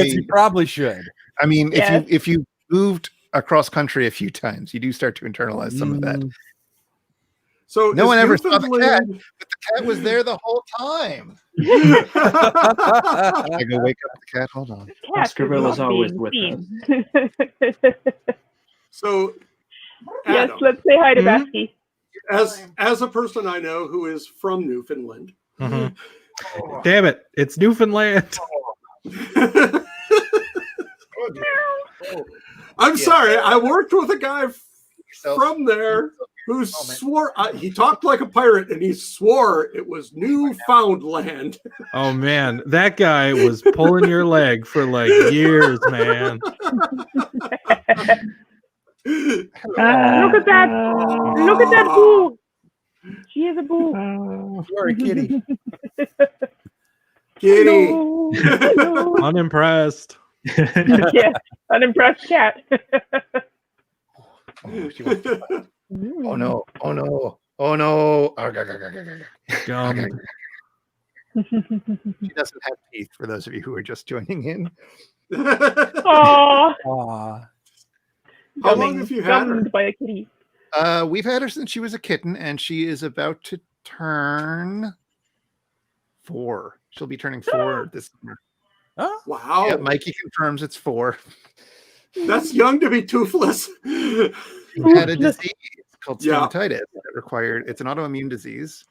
You probably should. I mean, if you moved across country a few times, you do start to internalize some of that. So no one ever saw the cat, but the cat was there the whole time. I go wake up the cat. Hold on. Scribble is always with us. So, yes, Adam, let's say hi to Basky. As a person I know who is from Newfoundland. Damn it! It's Newfoundland. I'm sorry. I worked with a guy from there who swore he talked like a pirate, and he swore it was Newfoundland. Oh man, that guy was pulling your leg for like years, man. Look at that! Look at that boo! She is a boo. You're a kitty. Kitty. Hello. Unimpressed. Yeah, unimpressed cat. Oh no! Oh no! Oh no! Gum. She doesn't have teeth. For those of you who are just joining in. Aww. How long have you had her? Gummed by a kitty. We've had her since she was a kitten, and she is about to turn 4. She'll be turning 4 this summer. Oh, wow! Yeah, Mikey confirms it's 4. That's young to be toothless. She had a disease called stomatitis that required. It's an autoimmune disease,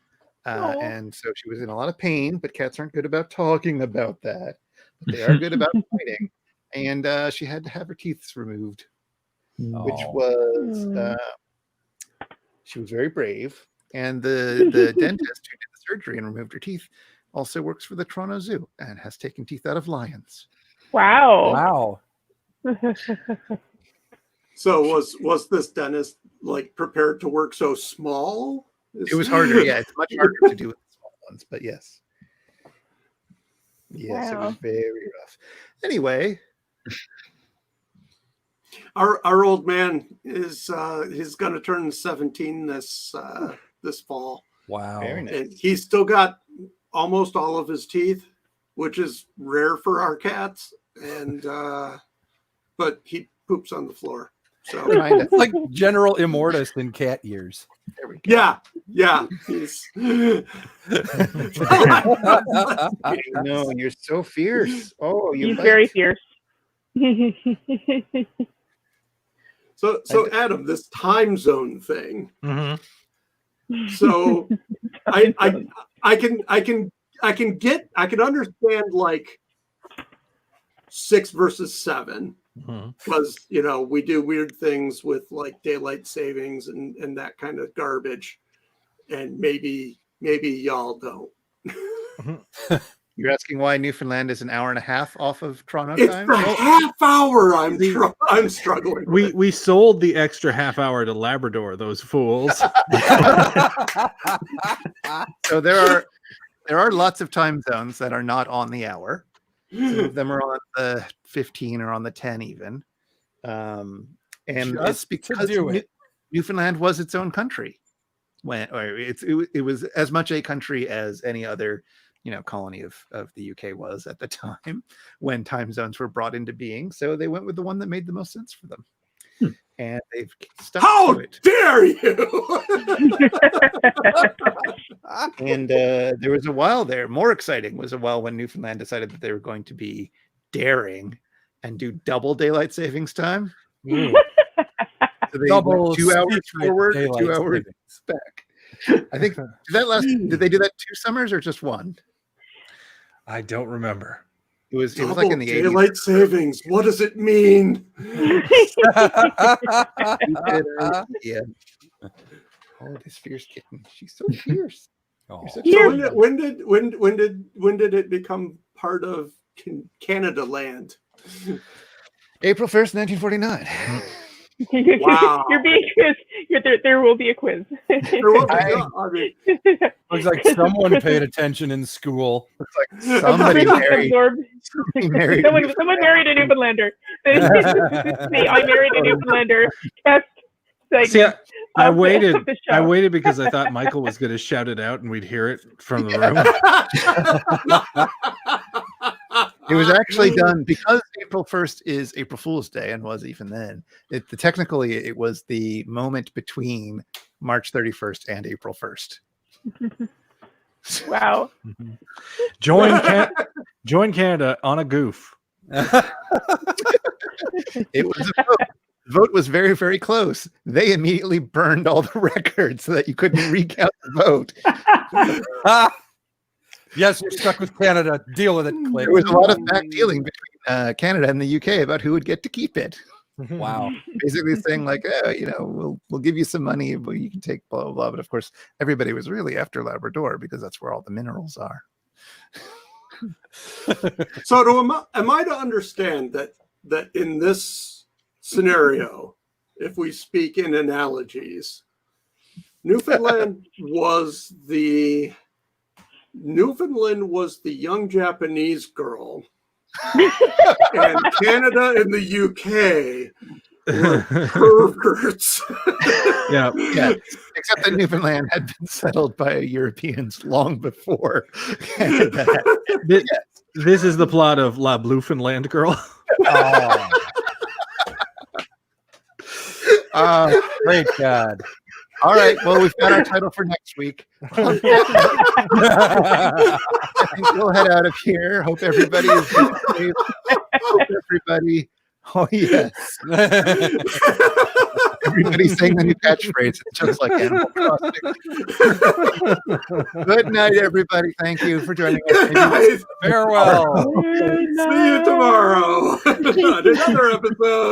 and so she was in a lot of pain. But cats aren't good about talking about that. But they are good about fighting, and she had to have her teeth removed, which was she was very brave. And the dentist who did the surgery and removed her teeth also works for the Toronto Zoo and has taken teeth out of lions. Wow! So was this dentist like prepared to work so small? It was harder. Yeah, it's much harder to do with the small ones, but yes. Yes, It was very rough. Anyway, our old man is he's going to turn 17 this fall. Wow! Very nice. And he's still got almost all of his teeth, which is rare for our cats. And but he poops on the floor. So it's like General Immortus in cat years. There we go. Yeah. He's no, you're so fierce. Oh, He's very fierce. So Adam, this time zone thing. Mm-hmm. So I can understand like 6 versus 7. Because we do weird things with like daylight savings and that kind of garbage, and maybe y'all don't. You're asking why Newfoundland is an hour and a half off of Toronto It's time? the half hour I'm struggling with. We sold the extra half hour to Labrador, those fools. So there are lots of time zones that are not on the hour. Some of them are on the 15 or on the 10 even. And it's because Newfoundland was its own country. It was as much a country as any other, colony of the UK was at the time when time zones were brought into being. So they went with the one that made the most sense for them. And they've stuck to it. Dare you? And there was a while there, more exciting was a while when Newfoundland decided that they were going to be daring and do double daylight savings time. So they Double went 2 hours secret forward, daylight 2 hours back. I think did they do that 2 summers or just one? I don't remember. It was like in the 80s. Daylight savings. What does it mean? Yeah. Oh, this fierce kitten. She's so fierce. So when did it become part of Canada land? April 1st, 1949. Wow. You're being quizzed. There will be a quiz. Looks like someone paid attention in school. Looks like somebody married. Someone married a Newfoundlander. I married a Newfoundlander. Test segment. See, I of waited. the show. I waited because I thought Michael was going to shout it out and we'd hear it from the room. It was actually done because April 1st is April Fool's Day and was even then. Technically, it was the moment between March 31st and April 1st. Wow. Join Canada on a goof. It was a vote. The vote was very, very close. They immediately burned all the records so that you couldn't recount the vote. Yes, we're stuck with Canada. Deal with it, Clay. There was a lot of back dealing between Canada and the UK about who would get to keep it. Wow. Basically saying like, we'll give you some money, but you can take blah, blah, blah. But of course, everybody was really after Labrador because that's where all the minerals are. So am I to understand that in this scenario, if we speak in analogies, Newfoundland was the young Japanese girl, and Canada and the UK were perverts. Yeah. Except that Newfoundland had been settled by Europeans long before Canada. This is the plot of La Bluefenland Girl. Great God. All right. Well, we've got our title for next week. I think we'll head out of here. Hope everybody is safe. Hope everybody. Oh, yes. Everybody's saying the new catchphrase. It's just like Animal Crossing. Good night, everybody. Thank you for joining us. Farewell. See you tomorrow. Another episode.